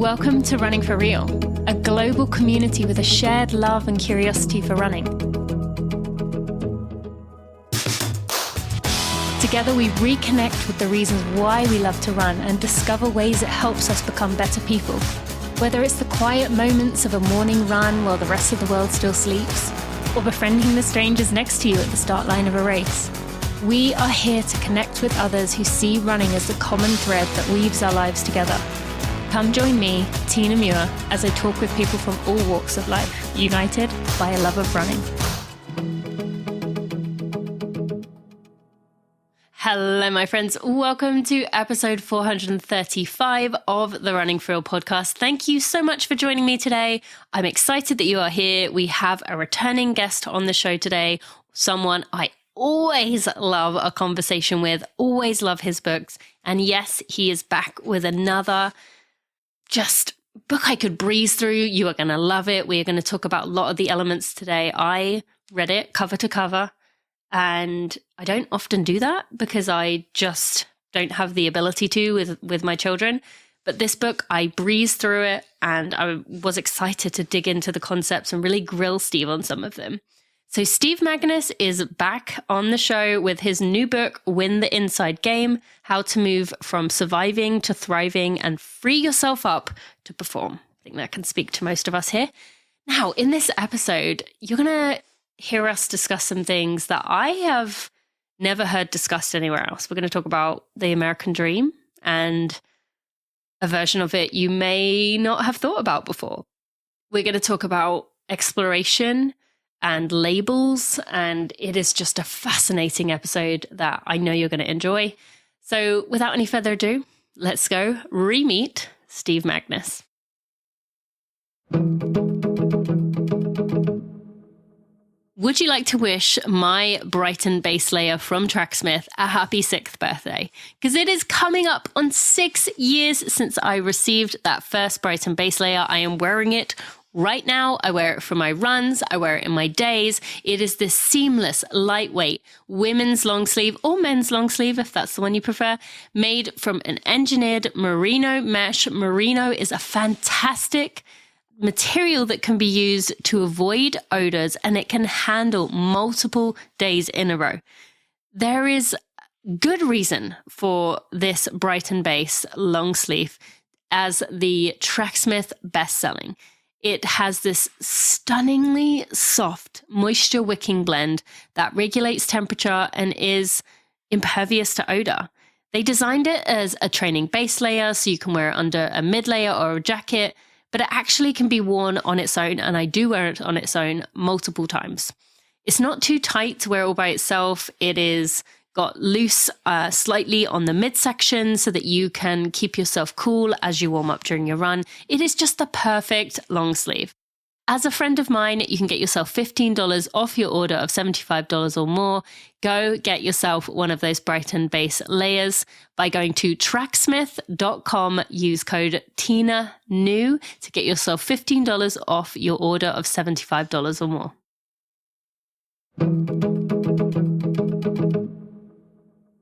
Welcome to Running for Real, a global community with a shared love and curiosity for running. Together we reconnect with the reasons why we love to run and discover ways it helps us become better people. Whether it's the quiet moments of a morning run while the rest of the world still sleeps, or befriending the strangers next to you at the start line of a race, we are here to connect with others who see running as the common thread that weaves our lives together. Come join me, Tina Muir, as I talk with people from all walks of life, united by a love of running. Hello, my friends. Welcome to episode 435 of the Running for Real podcast. Thank you so much for joining me today. I'm excited that you are here. We have a returning guest on the show today, someone I always love a conversation with, always love his books. And yes, he is back with another just book I could breeze through. You are going to love it. We are going to talk about a lot of the elements today. I read it cover to cover, and I don't often do that because I just don't have the ability to with my children. But this book, I breezed through it, and I was excited to dig into the concepts and really grill Steve on some of them. So Steve Magness is back on the show with his new book, Win the Inside Game, How to Move from Surviving to Thriving and Free Yourself Up to Perform. I think that can speak to most of us here. Now, in this episode, you're going to hear us discuss some things that I have never heard discussed anywhere else. We're going to talk about the American dream and a version of it you may not have thought about before. We're going to talk about exploration and labels, and it is just a fascinating episode that I know you're going to enjoy. So without any further ado, let's go re-meet Steve Magness. Would you like to wish my Brighton base layer from Tracksmith a happy 6th birthday? Because it is coming up on 6 years since I received that first Brighton base layer. I am wearing it right now. I wear it for my runs. I wear it in my days. It is this seamless, lightweight women's long sleeve or men's long sleeve, if that's the one you prefer, made from an engineered merino mesh. Merino is a fantastic material that can be used to avoid odors, and it can handle multiple days in a row. There is good reason for this Brighton base long sleeve as the Tracksmith best-selling. It has this stunningly soft moisture wicking blend that regulates temperature and is impervious to odor. They designed it as a training base layer so you can wear it under a mid layer or a jacket, but it actually can be worn on its own, and I do wear it on its own multiple times. It's not too tight to wear all by itself. It is got loose slightly on the midsection so that you can keep yourself cool as you warm up during your run. It is just the perfect long sleeve. As a friend of mine, you can get yourself $15 off your order of $75 or more. Go get yourself one of those Brighton base layers by going to tracksmith.com. Use code TINANEW to get yourself $15 off your order of $75 or more.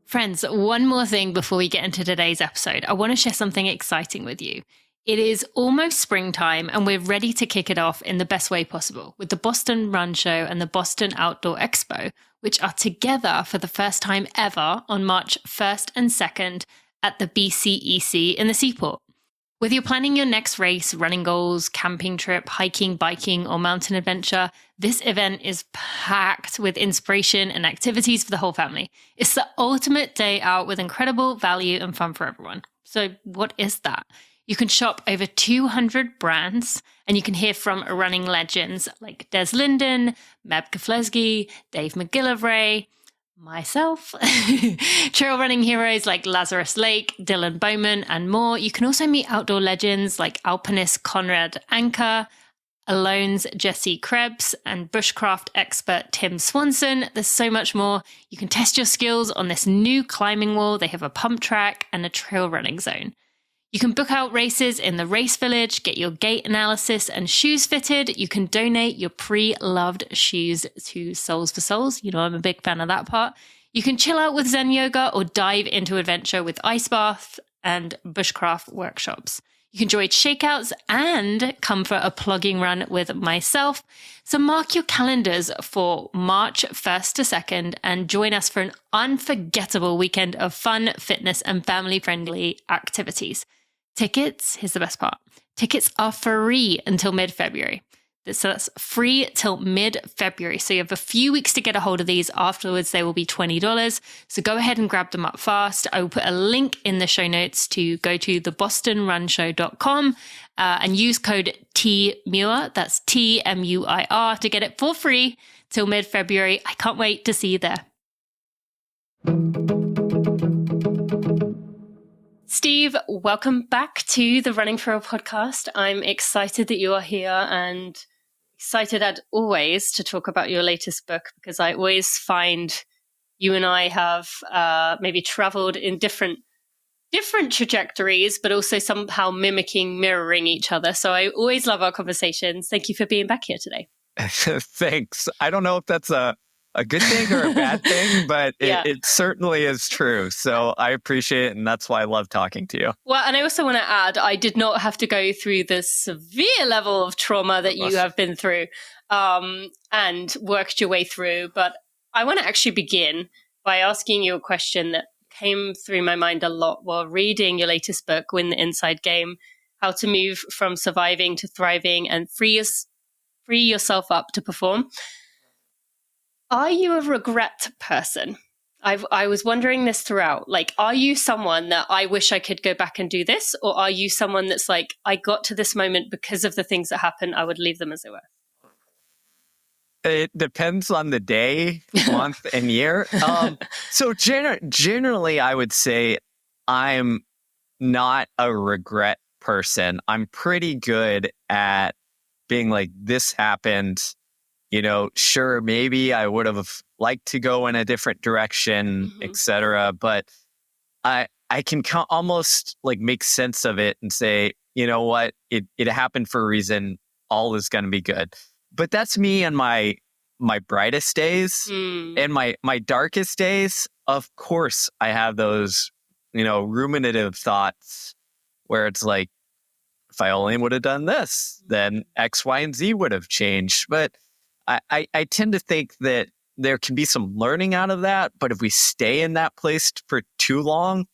Friends, one more thing before we get into today's episode. I want to share something exciting with you. It is almost springtime, and we're ready to kick it off in the best way possible with the Boston Run Show and the Boston Outdoor Expo, which are together for the first time ever on March 1st and 2nd at the BCEC in the Seaport. Whether you're planning your next race, running goals, camping trip, hiking, biking, or mountain adventure, this event is packed with inspiration and activities for the whole family. It's the ultimate day out with incredible value and fun for everyone. So what is that? You can shop over 200 brands, and you can hear from running legends like Des Linden, Meb Keflezighi, Dave McGillivray, myself, trail running heroes like Lazarus Lake, Dylan Bowman, and more. You can also meet outdoor legends like alpinist Conrad Anker, Alone's Jesse Krebs, and bushcraft expert Tim Swanson. There's so much more. You can test your skills on this new climbing wall. They have a pump track and a trail running zone. You can book out races in the race village, get your gait analysis and shoes fitted. You can donate your pre-loved shoes to Souls for Souls. You know, I'm a big fan of that part. You can chill out with Zen yoga or dive into adventure with ice bath and bushcraft workshops. You can join shakeouts and come for a plugging run with myself. So mark your calendars for March 1st to 2nd and join us for an unforgettable weekend of fun, fitness, and family-friendly activities. Tickets, here's the best part. Tickets are free until mid-February. So that's free till mid-February. So you have a few weeks to get a hold of these. Afterwards, they will be $20. So go ahead and grab them up fast. I will put a link in the show notes to go to thebostonrunshow.com and use code TMUIR. That's TMUIR to get it for free till mid-February. I can't wait to see you there. Steve, welcome back to the Running for a podcast. I'm excited that you are here and excited as always to talk about your latest book, because I always find you and I have maybe traveled in different trajectories, but also somehow mirroring each other. So I always love our conversations. Thank you for being back here today. Thanks. I don't know if that's a good thing or a bad thing, but it certainly is true. So I appreciate it. And that's why I love talking to you. Well, and I also want to add, I did not have to go through the severe level of trauma that you have been through and worked your way through. But I want to actually begin by asking you a question that came through my mind a lot while reading your latest book, Win the Inside Game, How to Move from Surviving to Thriving and Free Yourself Up to Perform. Are you a regret person? I was wondering this throughout. Like, are you someone that I wish I could go back and do this? Or are you someone that's like, I got to this moment because of the things that happened, I would leave them as they were? It depends on the day, month, and year. So generally, I would say I'm not a regret person. I'm pretty good at being like, this happened. Sure, maybe I would have liked to go in a different direction, etc. But I can almost like make sense of it and say, you know what, it happened for a reason. All is going to be good. But that's me on my brightest days and my darkest days. Of course, I have those, ruminative thoughts where it's like, if I only would have done this, then X, Y, and Z would have changed. But I tend to think that there can be some learning out of that, but if we stay in that place for too long,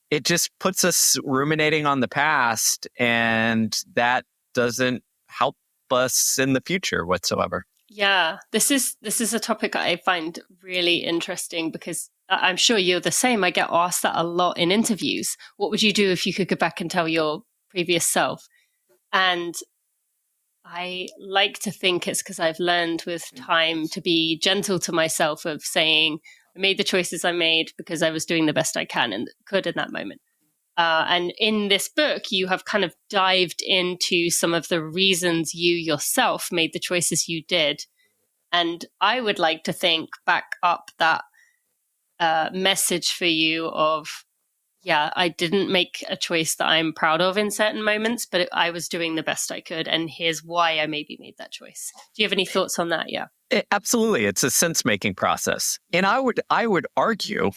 it just puts us ruminating on the past, and that doesn't help us in the future whatsoever. Yeah, this is a topic I find really interesting because I'm sure you're the same. I get asked that a lot in interviews. What would you do if you could go back and tell your previous self? And I like to think it's because I've learned with time to be gentle to myself, of saying, I made the choices I made because I was doing the best I can and could in that moment. And in this book, you have kind of dived into some of the reasons you yourself made the choices you did. And I would like to think back up that message for you of, yeah, I didn't make a choice that I'm proud of in certain moments, but I was doing the best I could. And here's why I maybe made that choice. Do you have any thoughts on that? Yeah. Absolutely. It's a sense-making process. And I would argue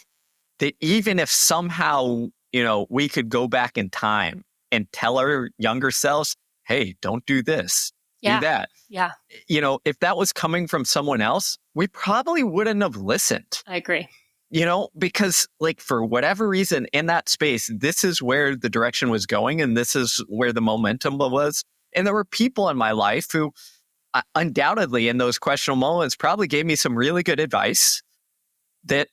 that even if somehow, we could go back in time and tell our younger selves, hey, don't do this, do that. Yeah. If that was coming from someone else, we probably wouldn't have listened. I agree. Because like for whatever reason in that space, this is where the direction was going and this is where the momentum was. And there were people in my life who undoubtedly in those questionable moments probably gave me some really good advice that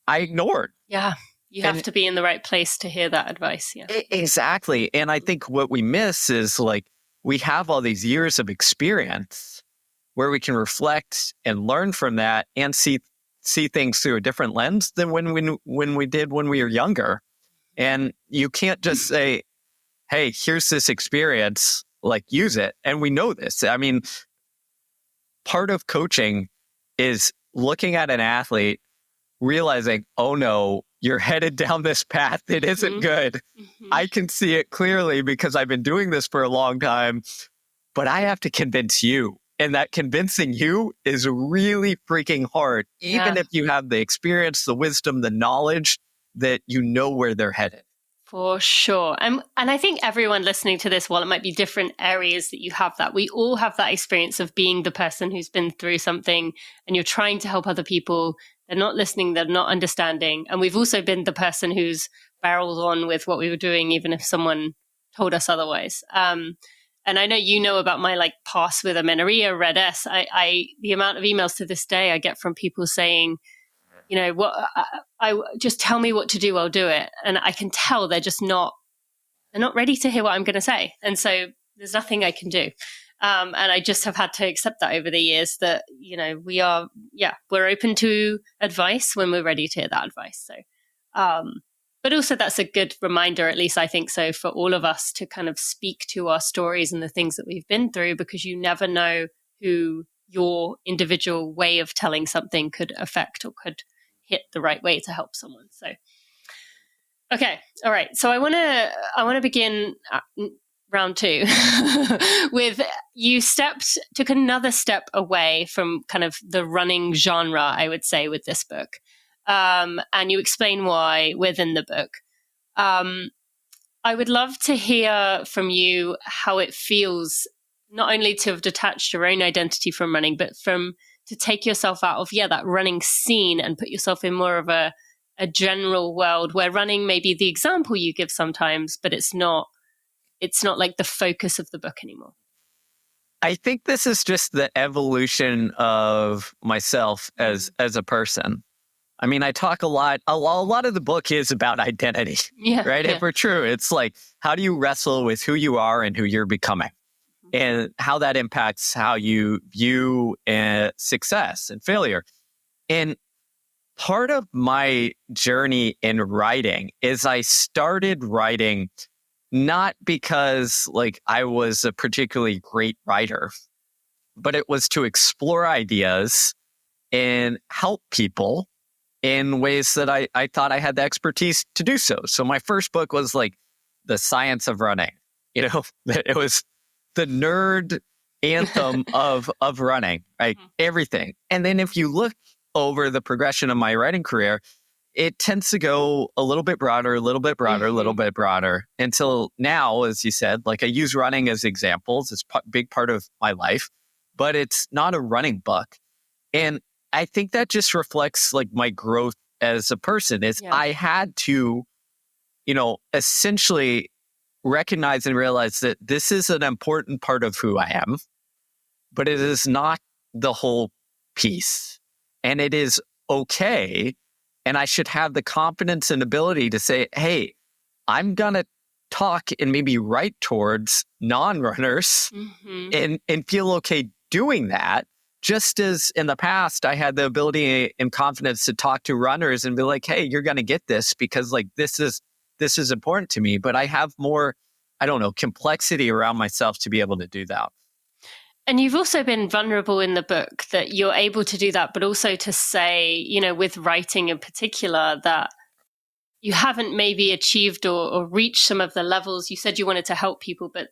I ignored. Yeah. You have to be in the right place to hear that advice. Yeah. Exactly. And I think what we miss is like, we have all these years of experience where we can reflect and learn from that and see things through a different lens than when we did when we were younger. And you can't just say, hey, here's this experience, like use it. And we know this. I mean, part of coaching is looking at an athlete, realizing, oh no, you're headed down this path that isn't good. I can see it clearly because I've been doing this for a long time, but I have to convince you. And that convincing you is really freaking hard, even if you have the experience, the wisdom, the knowledge that you know where they're headed. For sure. And I think everyone listening to this, while it might be different areas that you have that, we all have that experience of being the person who's been through something and you're trying to help other people. They're not listening, they're not understanding. And we've also been the person who's barreled on with what we were doing, even if someone told us otherwise. And I know you know about my like past with amenorrhea, Red S. The amount of emails to this day I get from people saying, you know, what I just tell me what to do, I'll do it. And I can tell they're not ready to hear what I'm going to say. And so there's nothing I can do. And I just have had to accept that over the years that, you know, we're open to advice when we're ready to hear that advice. So, but also that's a good reminder, at least I think so, for all of us to kind of speak to our stories and the things that we've been through, because you never know who your individual way of telling something could affect or could hit the right way to help someone. So, okay. All right. So I want to begin round two with you took another step away from kind of the running genre, I would say, with this book. And you explain why within the book. I would love to hear from you how it feels not only to have detached your own identity from running, but to take yourself out of, that running scene and put yourself in more of a general world where running may be the example you give sometimes, but it's not like the focus of the book anymore. I think this is just the evolution of myself as a person. I mean, I talk a lot of the book is about identity, right? If we're true, it's like, how do you wrestle with who you are and who you're becoming? And how that impacts how you view success and failure. And part of my journey in writing is I started writing not because like I was a particularly great writer, but it was to explore ideas and help people in ways that I thought I had the expertise to do so. So my first book was like The Science of Running. You know, it was the nerd anthem of running, right? Everything. And then if you look over the progression of my writing career, it tends to go a little bit broader, a little bit broader, a little bit broader until now, as you said, like I use running as examples. It's a big part of my life, but it's not a running book. And I think that just reflects like my growth as a person is I had to, essentially recognize and realize that this is an important part of who I am, but it is not the whole piece. And it is okay. And I should have the confidence and ability to say, hey, I'm going to talk and maybe write towards non-runners and feel okay doing that. Just as in the past, I had the ability and confidence to talk to runners and be like, hey, you're going to get this because like this is important to me. But I have more, complexity around myself to be able to do that. And you've also been vulnerable in the book that you're able to do that, but also to say, with writing in particular, that you haven't maybe achieved or reached some of the levels. You said you wanted to help people, but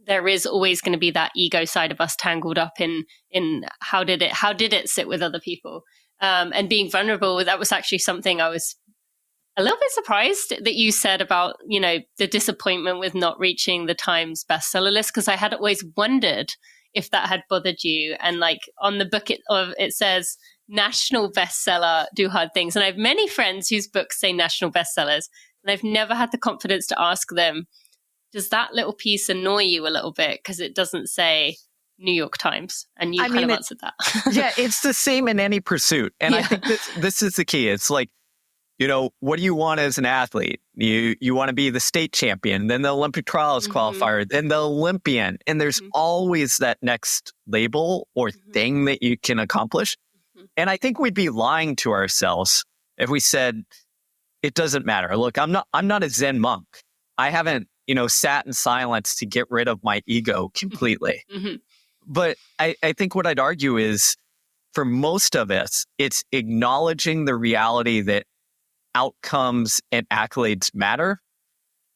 there is always going to be that ego side of us tangled up in how did it sit with other people, and being vulnerable. That was actually something I was a little bit surprised that you said about, the disappointment with not reaching the Times bestseller list, because I had always wondered if that had bothered you. And like on the book, it says national bestseller, Do Hard Things. And I have many friends whose books say national bestsellers, and I've never had the confidence to ask them, does that little piece annoy you a little bit? Because it doesn't say New York Times. And you kind of answered that. Yeah, it's the same in any pursuit. And I think this is the key. It's like, what do you want as an athlete? You want to be the state champion, then the Olympic trials qualifier, then the Olympian. And there's always that next label or thing that you can accomplish. And I think we'd be lying to ourselves if we said, it doesn't matter. Look, I'm not a Zen monk. I haven't, sat in silence to get rid of my ego completely. But I think what I'd argue is for most of us, it's acknowledging the reality that outcomes and accolades matter,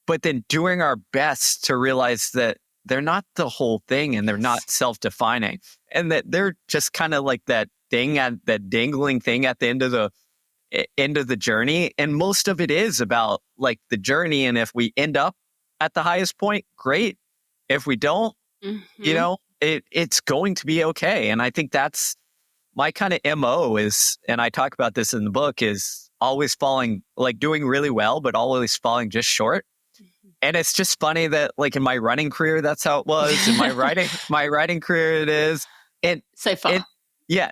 but then doing our best to realize that they're not the whole thing and they're not self-defining, and that they're just kind of like that thing, that dangling thing at the end of the end of the journey. And most of it is about like the journey. And if we end up at the highest point, great. If we don't, it's going to be okay. And I think that's my kind of MO is, and I talk about this in the book, is always falling, like doing really well, but always falling just short. And it's just funny that like in my running career, that's how it was. In my writing career, it is. And so far.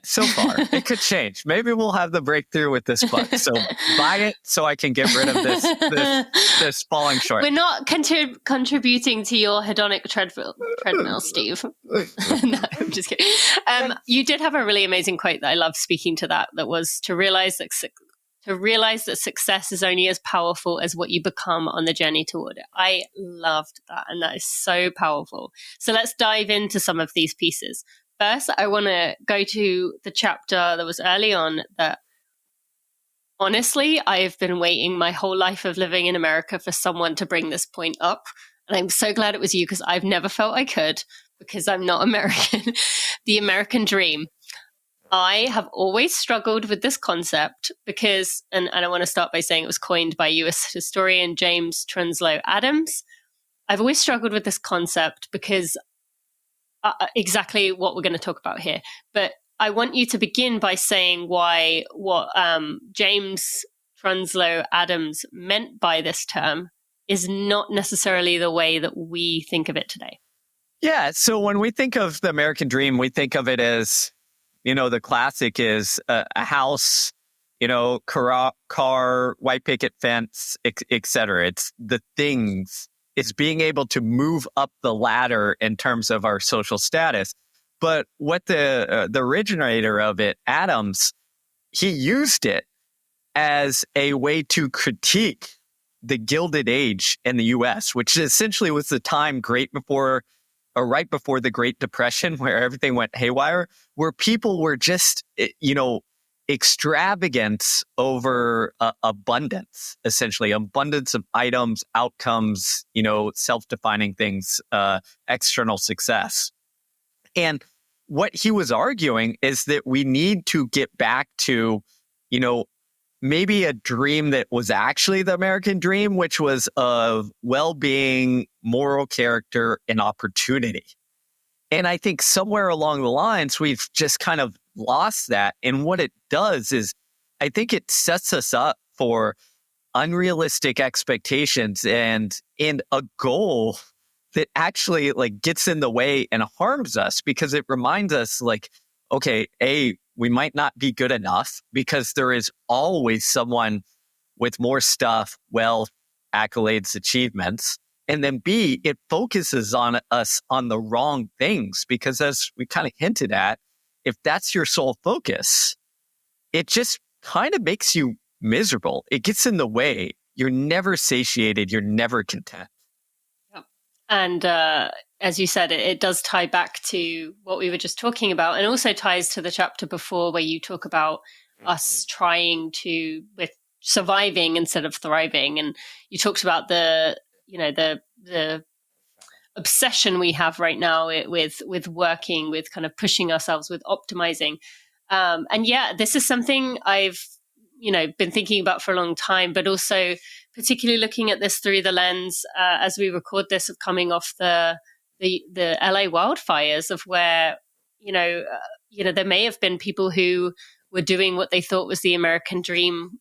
So far. It could change. Maybe we'll have the breakthrough with this book. So buy it so I can get rid of this falling short. We're not contributing to your hedonic treadmill, Steve. No, I'm just kidding. You did have a really amazing quote that I love speaking to that was to realize that success is only as powerful as what you become on the journey toward it. I loved that. And that is so powerful. So let's dive into some of these pieces. First, I want to go to the chapter that was early on that, honestly, I've been waiting my whole life of living in America for someone to bring this point up. And I'm so glad it was you because I've never felt I could because I'm not American. The American dream. I have always struggled with this concept because, and I want to start by saying it was coined by US historian James Trenslow Adams. I've always struggled with this concept because exactly what we're going to talk about here. But I want you to begin by saying what James Trenslow Adams meant by this term is not necessarily the way that we think of it today. Yeah. So when we think of the American dream, we think of it as, the classic is a house, car, white picket fence, et cetera. It's the things. It's being able to move up the ladder in terms of our social status. But what the originator of it, Adams, he used it as a way to critique the Gilded Age in the U.S., which essentially was the time right before the Great Depression, where everything went haywire, where people were just, extravagance over abundance, essentially abundance of items, outcomes, self-defining things, external success. And what he was arguing is that we need to get back to, maybe a dream that was actually the American dream, which was of well-being, moral character, and opportunity. And I think somewhere along the lines, we've just kind of lost that. And what it does is, I think it sets us up for unrealistic expectations and a goal that actually like gets in the way and harms us, because it reminds us like, okay, we might not be good enough because there is always someone with more stuff, wealth, accolades, achievements. And then B, it focuses on us on the wrong things, because as we kind of hinted at, if that's your sole focus, it just kind of makes you miserable. It gets in the way. You're never satiated. You're never content. Yep. And as you said, it does tie back to what we were just talking about, and also ties to the chapter before where you talk about us trying to, with surviving instead of thriving. And you talked about the obsession we have right now with working, with kind of pushing ourselves, with optimizing. And yeah, this is something I've, been thinking about for a long time, but also particularly looking at this through the lens, as we record this, of coming off the LA wildfires, of where, there may have been people who were doing what they thought was the American dream,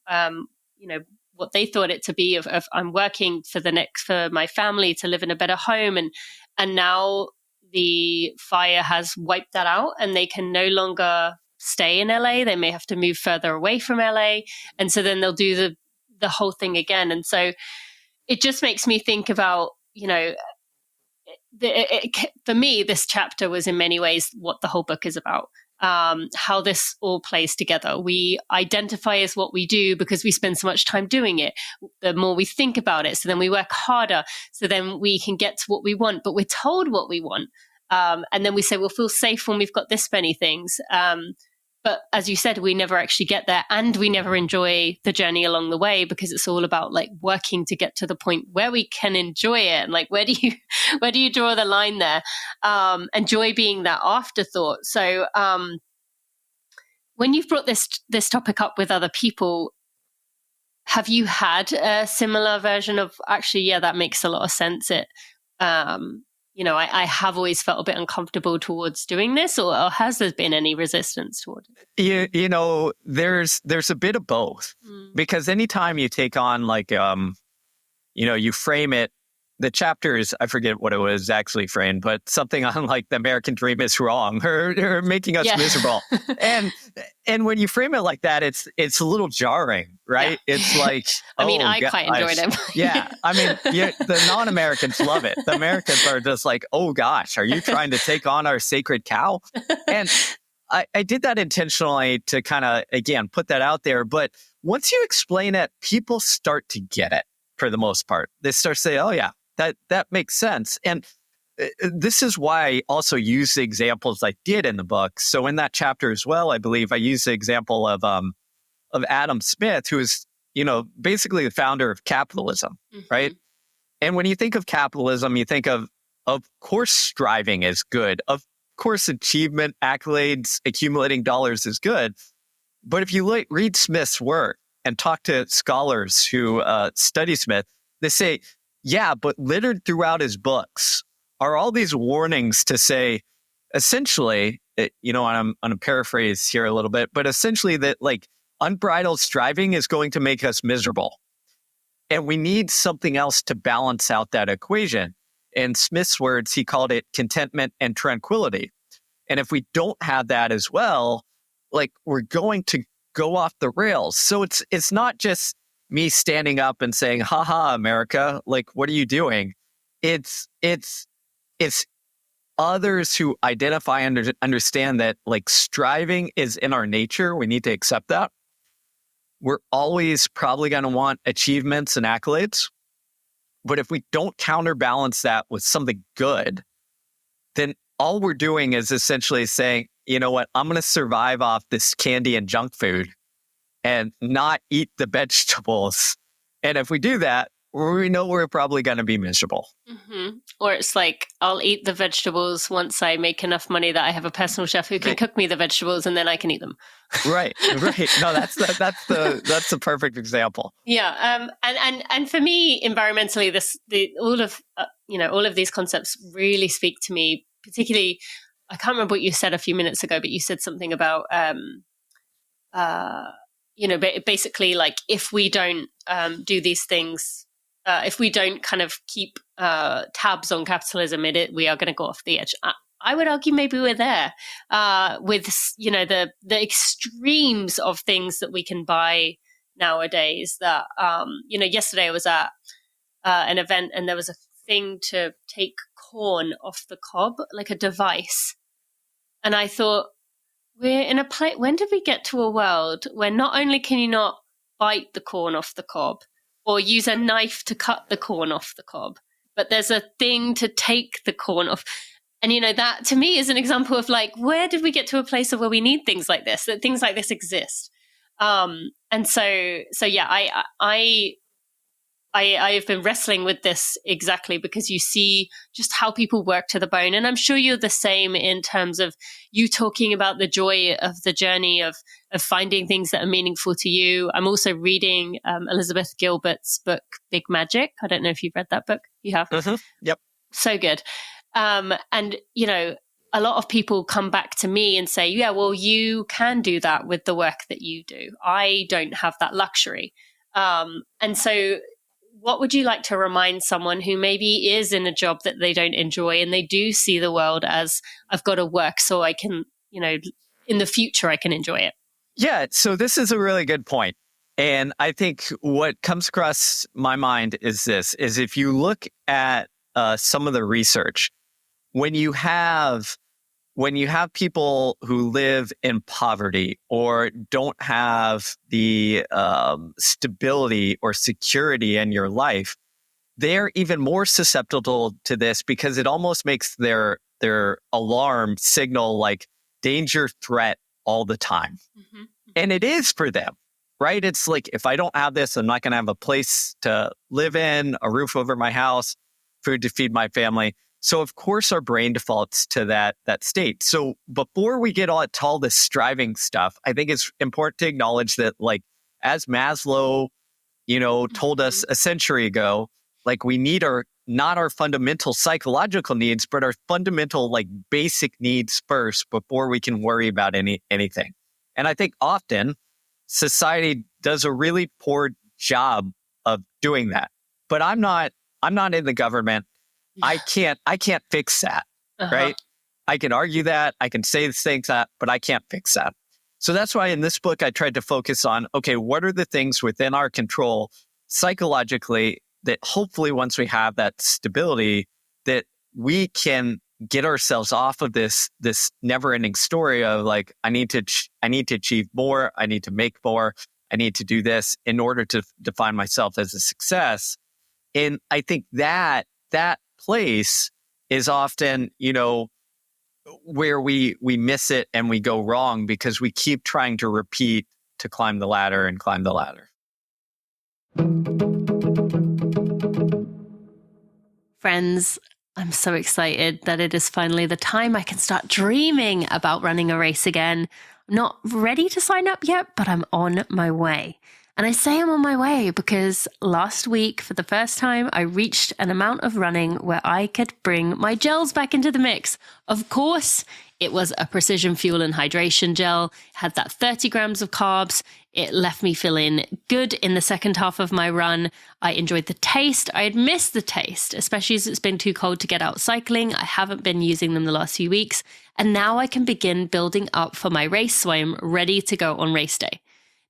what they thought it to be of I'm working for my family to live in a better home. And now the fire has wiped that out and they can no longer stay in LA. They may have to move further away from LA. And so then they'll do the whole thing again. And so it just makes me think about, for me, this chapter was in many ways what the whole book is about. How this all plays together. We identify as what we do because we spend so much time doing it. The more we think about it, so then we work harder, so then we can get to what we want, but we're told what we want. And then we say, we'll feel safe when we've got this many things. But as you said, we never actually get there, and we never enjoy the journey along the way, because it's all about like working to get to the point where we can enjoy it. And like, where do you draw the line there? And joy being that afterthought. So when you've brought this topic up with other people, Have you had a similar version of actually, yeah, that makes a lot of sense. I have always felt a bit uncomfortable towards doing this, or has there been any resistance toward it? There's a bit of both, because anytime you take on you frame it, the chapters, I forget what it was actually framed, but something on like the American dream is wrong or making us miserable. And when you frame it like that, it's a little jarring, right? Yeah. It's like, I quite enjoyed it. Yeah. The non-Americans love it. The Americans are just like, oh gosh, are you trying to take on our sacred cow? And I did that intentionally to kind of, again, put that out there. But once you explain it, people start to get it for the most part. They start to say, oh yeah, that makes sense. And this is why I also use the examples I did in the book. So in that chapter as well, I believe I used the example of Adam Smith, who is, basically the founder of capitalism, right? And when you think of capitalism, you think of course, striving is good. Of course, achievement, accolades, accumulating dollars is good. But if you read Smith's work and talk to scholars who study Smith, they say, yeah, but littered throughout his books are all these warnings to say, essentially, and I'm going to paraphrase here a little bit, but essentially that like unbridled striving is going to make us miserable. And we need something else to balance out that equation. In Smith's words, he called it contentment and tranquility. And if we don't have that as well, like we're going to go off the rails. So it's not just me standing up and saying, haha, America, like, what are you doing? It's others who identify and understand that like striving is in our nature. We need to accept that. We're always probably going to want achievements and accolades. But if we don't counterbalance that with something good, then all we're doing is essentially saying, you know what, I'm going to survive off this candy and junk food and not eat the vegetables. And if we do that, we know we're probably going to be miserable. Or it's like, I'll eat the vegetables once I make enough money that I have a personal chef who can cook me the vegetables and then I can eat them. Right. No, that's the perfect example. Yeah. And for me, environmentally, all of these concepts really speak to me, particularly, I can't remember what you said a few minutes ago, but you said something about, basically like if we don't do these things, if we don't kind of keep tabs on capitalism, we are going to go off the edge. I would argue maybe we're there with, the extremes of things that we can buy nowadays that, yesterday I was at an event and there was a thing to take corn off the cob, like a device. And I thought, we're in a place, when did we get to a world where not only can you not bite the corn off the cob or use a knife to cut the corn off the cob, but there's a thing to take the corn off. And, that to me is an example of like, where did we get to a place of where we need things like this, that things like this exist? And so yeah, I have been wrestling with this exactly because you see just how people work to the bone. And I'm sure you're the same in terms of you talking about the joy of the journey of finding things that are meaningful to you. I'm also reading Elizabeth Gilbert's book, Big Magic. I don't know if you've read that book. You have? Mm-hmm. Yep. So good. And, a lot of people come back to me and say, yeah, well, you can do that with the work that you do. I don't have that luxury. And so what would you like to remind someone who maybe is in a job that they don't enjoy and they do see the world as I've got to work so I can, in the future, I can enjoy it? Yeah. So this is a really good point. And I think what comes across my mind is if you look at some of the research, when you have people who live in poverty or don't have the stability or security in your life, they're even more susceptible to this because it almost makes their alarm signal like danger, threat all the time. Mm-hmm. And it is for them, right? It's like, if I don't have this, I'm not going to have a place to live in, a roof over my house, food to feed my family. So of course our brain defaults to that state. So before we get to all this striving stuff, I think it's important to acknowledge that, like, as Maslow told us a century ago, like we need not our fundamental psychological needs, but our fundamental like basic needs first before we can worry about anything. And I think often society does a really poor job of doing that. But I'm not in the government. I can't fix that. Right? I can argue that, I can say things that, but I can't fix that. So that's why in this book, I tried to focus on, okay, what are the things within our control psychologically that hopefully once we have that stability, that we can get ourselves off of this never ending story of like, I need to achieve more. I need to make more. I need to do this in order to define myself as a success. And I think that place is often, where we miss it and we go wrong because we keep trying to repeat to climb the ladder and climb the ladder. Friends, I'm so excited that it is finally the time I can start dreaming about running a race again. I'm not ready to sign up yet, but I'm on my way. And I say I'm on my way because last week, for the first time, I reached an amount of running where I could bring my gels back into the mix. Of course, it was a Precision Fuel and Hydration gel. It had that 30 grams of carbs. It left me feeling good in the second half of my run. I enjoyed the taste. I had missed the taste, especially as it's been too cold to get out cycling. I haven't been using them the last few weeks. And now I can begin building up for my race, so I am ready to go on race day.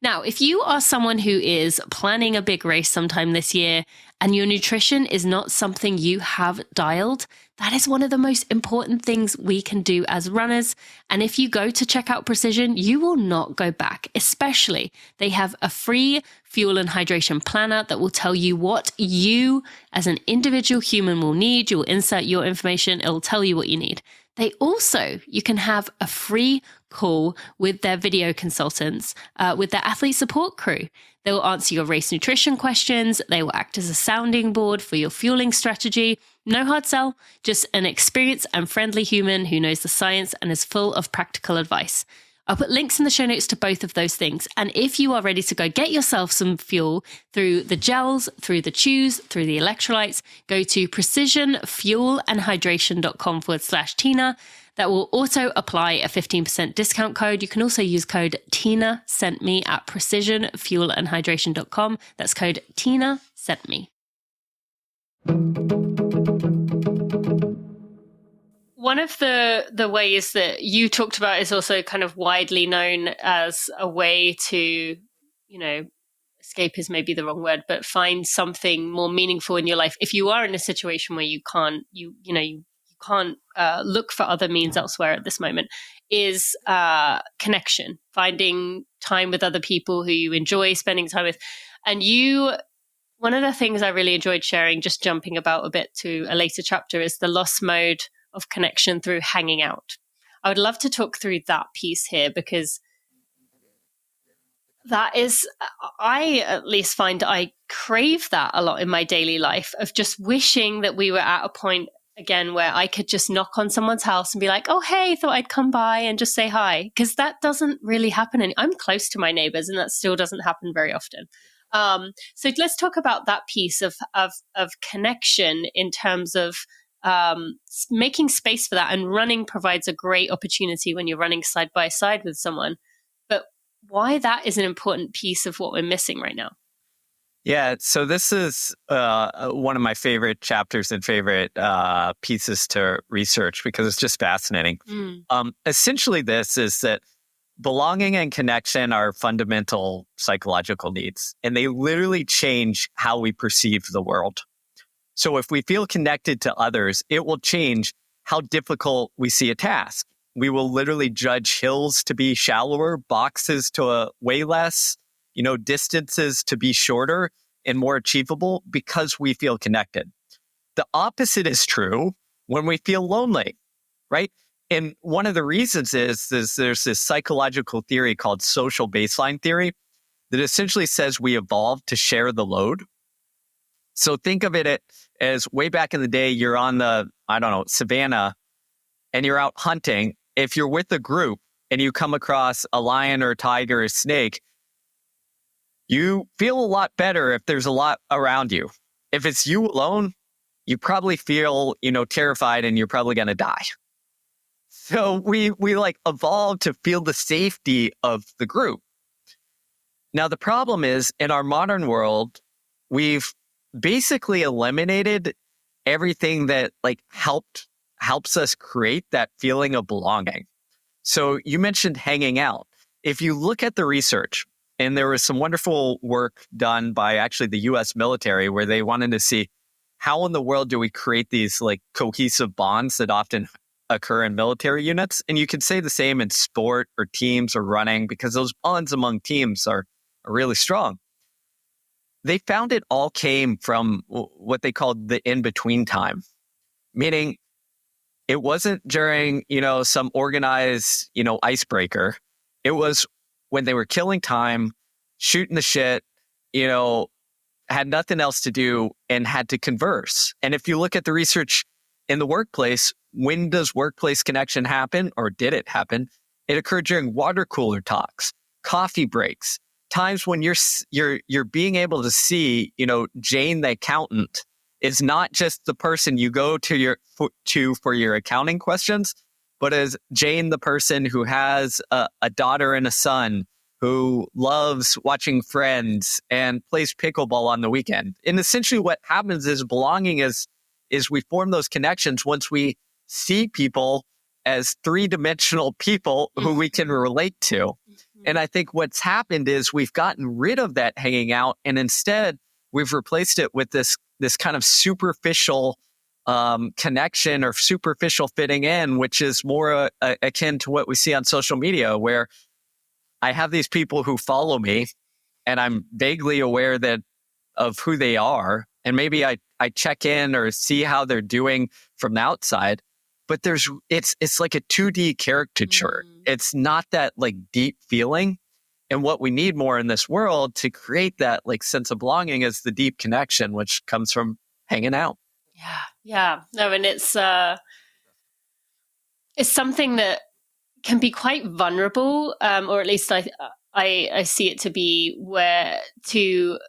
Now, if you are someone who is planning a big race sometime this year and your nutrition is not something you have dialed, that is one of the most important things we can do as runners. And if you go to check out Precision, you will not go back. Especially, they have a free fuel and hydration planner that will tell you what you as an individual human will need. You will insert your information. It will tell you what you need. You can have a free call with their video consultants, with their athlete support crew. They will answer your race nutrition questions. They will act as a sounding board for your fueling strategy. No hard sell, just an experienced and friendly human who knows the science and is full of practical advice. I'll put links in the show notes to both of those things. And if you are ready to go get yourself some fuel through the gels, through the chews, through the electrolytes, go to precisionfuelandhydration.com/Tina. That will also apply a 15% discount code. You can also use code Tina Sent Me at precisionfuelandhydration.com. That's code Tina Sent Me. One of the ways that you talked about is also kind of widely known as a way to, escape is maybe the wrong word, but find something more meaningful in your life. If you are in a situation where you can't look for other means elsewhere at this moment, is connection, finding time with other people who you enjoy spending time with. And one of the things I really enjoyed sharing, just jumping about a bit to a later chapter, is the lost mode of connection through hanging out. I would love to talk through that piece here because that is, I at least find I crave that a lot in my daily life, of just wishing that we were at a point again where I could just knock on someone's house and be like, oh, hey, thought I'd come by and just say hi. Because that doesn't really happen. I'm close to my neighbors and that still doesn't happen very often. So let's talk about that piece of connection in terms of making space for that. And running provides a great opportunity when you're running side by side with someone. But why that is an important piece of what we're missing right now. Yeah, so this is one of my favorite chapters and favorite pieces to research because it's just fascinating. Essentially, this is that belonging and connection are fundamental psychological needs, and they literally change how we perceive the world. So if we feel connected to others, it will change how difficult we see a task. We will literally judge hills to be shallower, boxes to weigh less, distances to be shorter and more achievable because we feel connected. The opposite is true when we feel lonely, right? And one of the reasons is there's this psychological theory called social baseline theory that essentially says we evolved to share the load. So think of it as way back in the day, you're on the, savannah, and you're out hunting. If you're with a group and you come across a lion or a tiger or a snake, you feel a lot better if there's a lot around you. If it's you alone, you probably feel, terrified and you're probably going to die. So we like evolved to feel the safety of the group. Now, the problem is in our modern world, we've basically eliminated everything that like helps us create that feeling of belonging. So you mentioned hanging out. If you look at the research, and there was some wonderful work done by actually the US military where they wanted to see how in the world do we create these like cohesive bonds that often occur in military units. And you can say the same in sport or teams or running because those bonds among teams are really strong. They found it all came from what they called the in-between time, meaning it wasn't during, some organized, icebreaker. It was when they were killing time, shooting the shit, had nothing else to do and had to converse. And if you look at the research in the workplace, when does workplace connection happen or did it happen? It occurred during water cooler talks, coffee breaks, times when you're being able to see, Jane the accountant is not just the person you go to for your accounting questions, but as Jane the person who has a daughter and a son who loves watching Friends and plays pickleball on the weekend. And essentially what happens is belonging is we form those connections once we see people as three-dimensional people who we can relate to. And I think what's happened is we've gotten rid of that hanging out, and instead we've replaced it with this kind of superficial connection or superficial fitting in, which is more akin to what we see on social media, where I have these people who follow me and I'm vaguely aware of who they are. And maybe I check in or see how they're doing from the outside, but it's like a 2D caricature. It's not that like deep feeling. And what we need more in this world to create that like sense of belonging is the deep connection, which comes from hanging out. Yeah. No, and it's something that can be quite vulnerable, or at least I see it to be, where to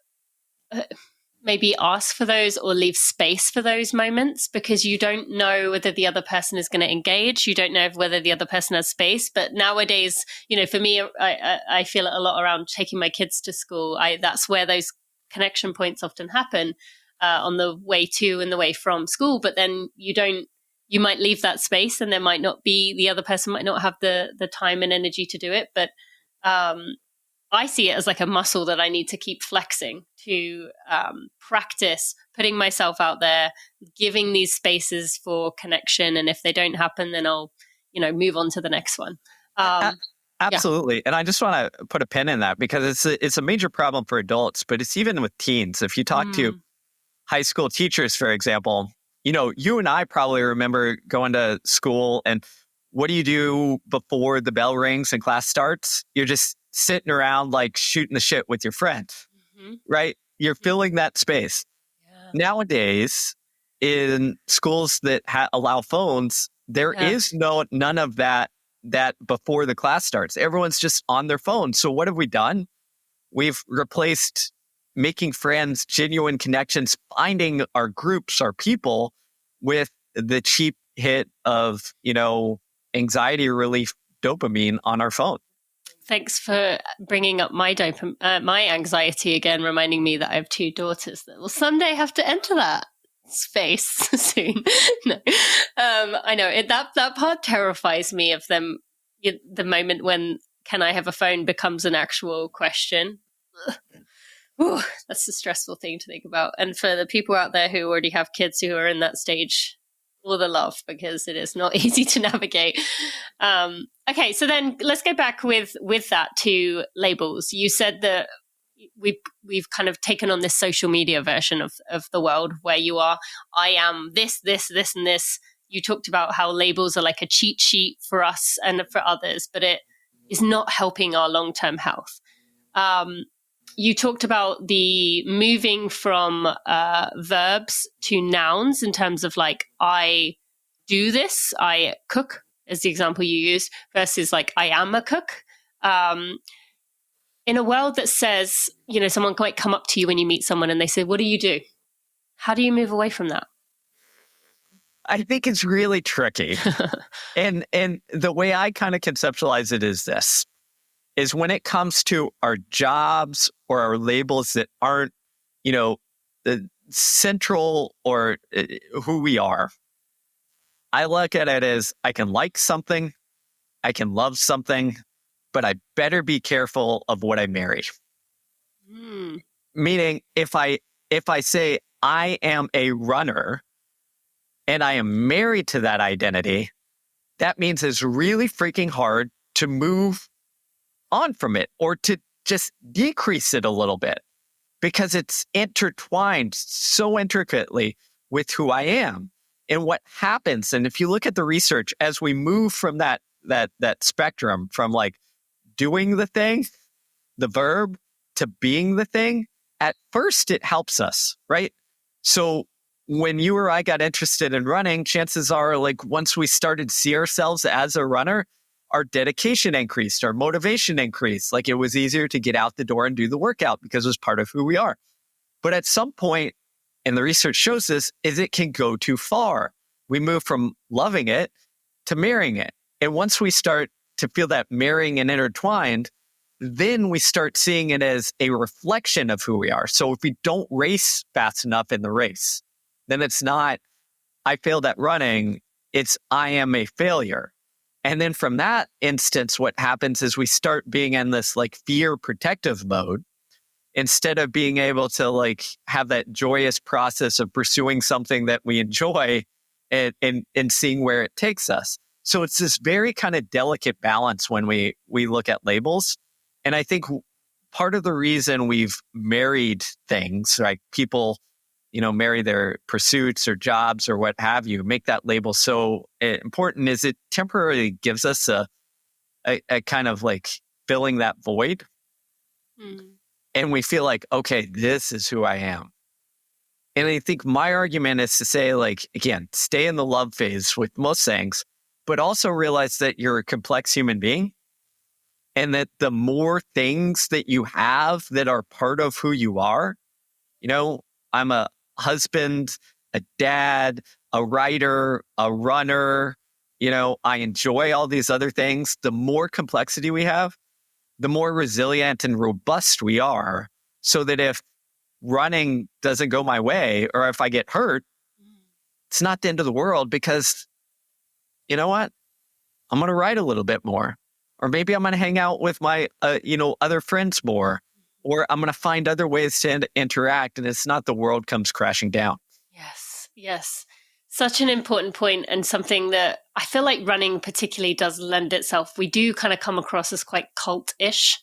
maybe ask for those or leave space for those moments, because you don't know whether the other person is going to engage. You don't know whether the other person has space. But nowadays, for me, I feel it a lot around taking my kids to school. That's where those connection points often happen, on the way to and the way from school. But then you might leave that space, and there might not be, the other person might not have the time and energy to do it. But I see it as like a muscle that I need to keep flexing to practice putting myself out there, giving these spaces for connection. And if they don't happen, then I'll, move on to the next one. Absolutely. Yeah. And I just want to put a pin in that because it's a major problem for adults, but it's even with teens. If you talk to high school teachers, for example, you and I probably remember going to school, and what do you do before the bell rings and class starts? You're just sitting around like shooting the shit with your friends, right? You're filling that space. Yeah. Nowadays, in schools that allow phones, there is none of that before the class starts. Everyone's just on their phone. So what have we done? We've replaced making friends, genuine connections, finding our groups, our people, with the cheap hit of, anxiety relief dopamine on our phone. Thanks for bringing up my anxiety again, reminding me that I have two daughters that will someday have to enter that space soon. No, I know that part terrifies me of them. The moment when "can I have a phone" becomes an actual question. Ooh, that's a stressful thing to think about. And for the people out there who already have kids who are in that stage, all the love, because it is not easy to navigate. Okay, so then let's go back with that to labels. You said that we've kind of taken on this social media version of the world where you are, I am this, and this. You talked about how labels are like a cheat sheet for us and for others, but it is not helping our long-term health. You talked about the moving from verbs to nouns in terms of like, I do this, I cook, as the example you used, versus like, I am a cook. In a world that says, someone might come up to you when you meet someone and they say, what do you do? How do you move away from that? I think it's really tricky. and the way I kind of conceptualize it is this, is when it comes to our jobs or our labels that aren't, the central or who we are, I look at it as I can like something, I can love something, but I better be careful of what I marry. Meaning if I say I am a runner and I am married to that identity, that means it's really freaking hard to move on from it or to just decrease it a little bit because it's intertwined so intricately with who I am and what happens. And if you look at the research as we move from that spectrum from like doing the thing, the verb, to being the thing, at first it helps us, right? So when you or I got interested in running, chances are like once we started to see ourselves as a runner, our dedication increased, our motivation increased. Like it was easier to get out the door and do the workout because it was part of who we are. But at some point, and the research shows this, is it can go too far. We move from loving it to marrying it. And once we start to feel that marrying and intertwined, then we start seeing it as a reflection of who we are. So if we don't race fast enough in the race, then it's not, I failed at running, it's I am a failure. And then from that instance, what happens is we start being in this like fear protective mode instead of being able to like have that joyous process of pursuing something that we enjoy and seeing where it takes us. So it's this very kind of delicate balance when we look at labels. And I think part of the reason we've married things, like people, marry their pursuits or jobs or what have you, make that label so important is it temporarily gives us a kind of like filling that void. And we feel like, okay, this is who I am. And I think my argument is to say, like, again, stay in the love phase with most things, but also realize that you're a complex human being and that the more things that you have that are part of who you are, I'm a husband, a dad, a writer, a runner, I enjoy all these other things. The more complexity we have, the more resilient and robust we are, so that if running doesn't go my way or if I get hurt, it's not the end of the world because you know what? I'm going to write a little bit more, or maybe I'm going to hang out with my, other friends more, or I'm going to find other ways to interact. And it's not the world comes crashing down. Yes. Such an important point and something that I feel like running particularly does lend itself. We do kind of come across as quite cult-ish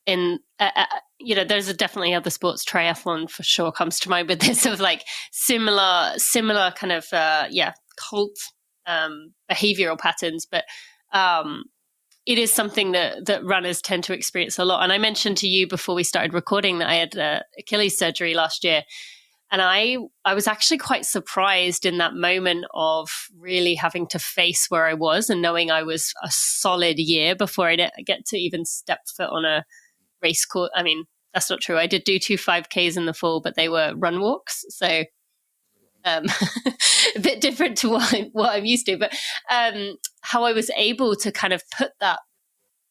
in, there's definitely other sports, triathlon for sure comes to mind with this of like similar kind of, cult behavioral patterns. But it is something that runners tend to experience a lot. And I mentioned to you before we started recording that I had Achilles surgery last year. And I was actually quite surprised in that moment of really having to face where I was and knowing I was a solid year before I get to even step foot on a race course. I mean, that's not true. I did do 2 5Ks in the fall, but they were run walks. So a bit different to what I'm used to. But how I was able to kind of put that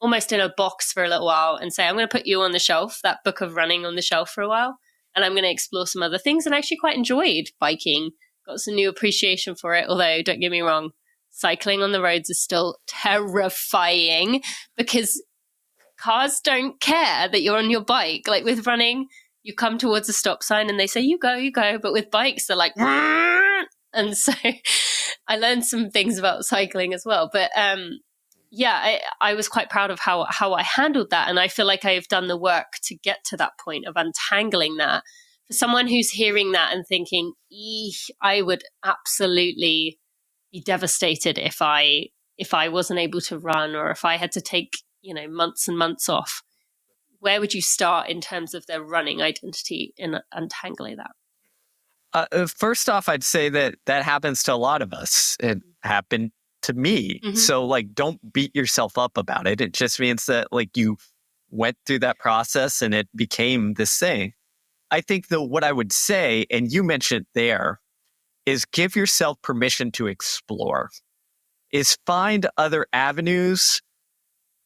almost in a box for a little while and say, I'm going to put you on the shelf, that book of running on the shelf for a while. And I'm going to explore some other things. And I actually quite enjoyed biking, got some new appreciation for it. Although, don't get me wrong, cycling on the roads is still terrifying because cars don't care that you're on your bike. Like with running, you come towards a stop sign and they say, you go. But with bikes, they're like, and so I learned some things about cycling as well. But I was quite proud of how I handled that. And I feel like I've done the work to get to that point of untangling that. For someone who's hearing that and thinking, I would absolutely be devastated if I wasn't able to run or if I had to take, months and months off. Where would you start in terms of their running identity in untangling that? First off, I'd say that happens to a lot of us. It happened to me. Mm-hmm. So like, don't beat yourself up about it. It just means that like you went through that process and it became this thing. I think that what I would say, and you mentioned there, is give yourself permission to explore, is find other avenues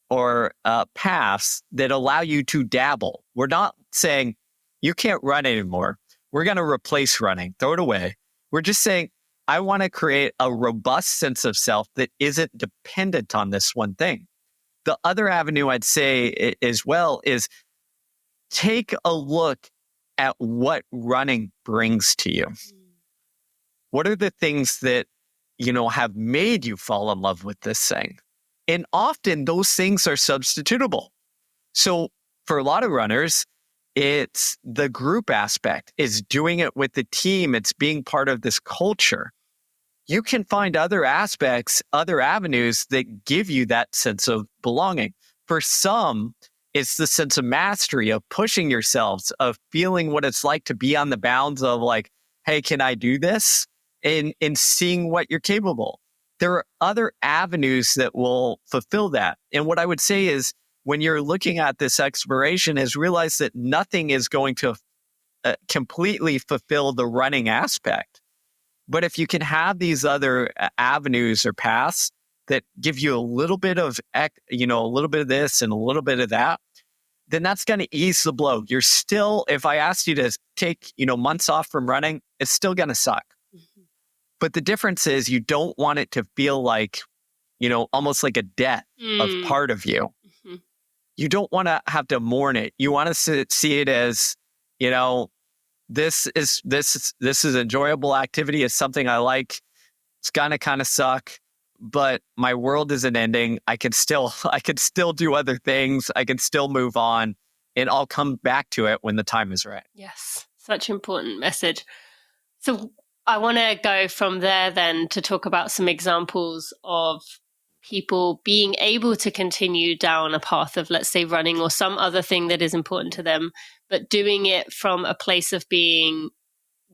or paths that allow you to dabble. We're not saying you can't run anymore. We're going to replace running, throw it away. We're just saying, I want to create a robust sense of self that isn't dependent on this one thing. The other avenue I'd say as well is take a look at what running brings to you. What are the things that, have made you fall in love with this thing? And often those things are substitutable. So for a lot of runners, it's the group aspect, it's doing it with the team, it's being part of this culture. You can find other aspects, other avenues that give you that sense of belonging. For some, it's the sense of mastery, of pushing yourselves, of feeling what it's like to be on the bounds of like, hey, can I do this? And seeing what you're capable. There are other avenues that will fulfill that. And what I would say is when you're looking at this exploration is realize that nothing is going to completely fulfill the running aspect. But if you can have these other avenues or paths that give you a little bit of, a little bit of this and a little bit of that, then that's going to ease the blow. You're still, if I asked you to take, months off from running, it's still going to suck. Mm-hmm. But the difference is you don't want it to feel like, almost like a death of part of you. Mm-hmm. You don't want to have to mourn it. You want to see it as, this is enjoyable activity. It's something I like. It's gonna kind of suck, but my world isn't ending. I can still do other things. I can still move on, and I'll come back to it when the time is right. Yes, such an important message. So I want to go from there then to talk about some examples of people being able to continue down a path of, let's say, running or some other thing that is important to them, but doing it from a place of being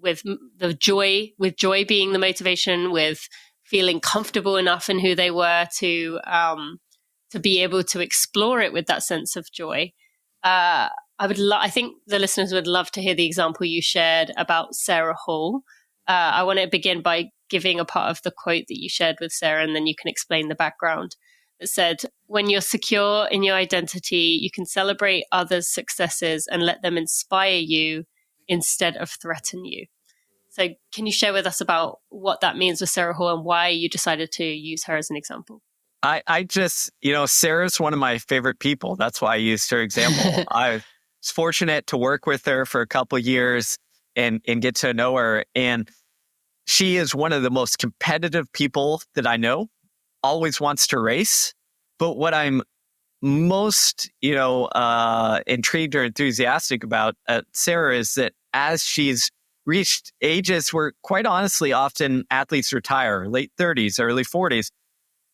with joy being the motivation, with feeling comfortable enough in who they were to be able to explore it with that sense of joy. I think the listeners would love to hear the example you shared about Sarah Hall. I want to begin by giving a part of the quote that you shared with Sarah, and then you can explain the background. It said, "When you're secure in your identity, you can celebrate others' successes and let them inspire you instead of threaten you." So can you share with us about what that means with Sarah Hall and why you decided to use her as an example? I just, Sarah's one of my favorite people. That's why I used her example. I was fortunate to work with her for a couple of years and get to know her. And she is one of the most competitive people that I know, always wants to race. But what I'm most, intrigued or enthusiastic about Sarah is that as she's reached ages where, quite honestly, often athletes retire, late 30s, early 40s,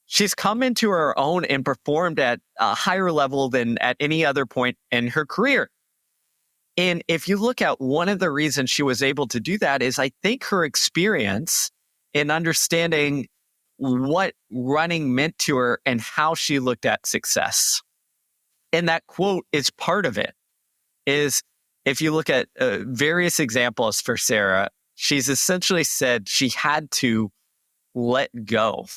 she's come into her own and performed at a higher level than at any other point in her career. And if you look at one of the reasons she was able to do that is I think her experience in understanding what running meant to her and how she looked at success. And that quote is part of it. Is if you look at various examples for Sarah, she's essentially said she had to let go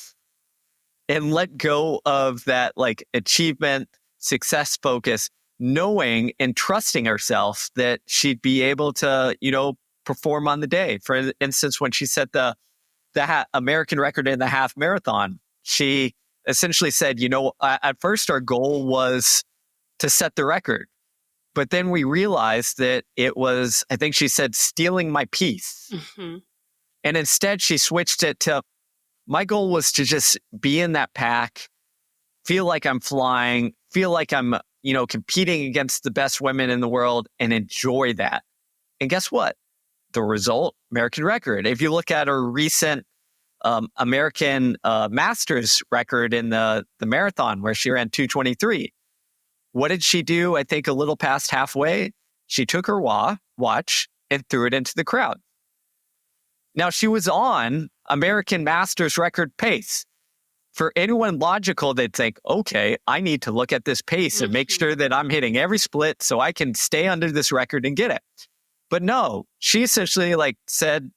and let go of that like achievement, success focus, knowing and trusting herself that she'd be able to, perform on the day. For instance, when she set the American record in the half marathon, she essentially said, at first our goal was to set the record. But then we realized that it was, I think she said, stealing my peace. Mm-hmm. And instead she switched it to, my goal was to just be in that pack, feel like I'm flying, feel like I'm, competing against the best women in the world and enjoy that. And guess what? The result, American record. If you look at her recent American Masters record in the marathon where she ran 2:23, what did she do? I think a little past halfway, she took her watch and threw it into the crowd. Now she was on American Masters record pace. for anyone logical, they'd think, okay, I need to look at this pace and make sure that I'm hitting every split so I can stay under this record and get it. But no, she essentially like said,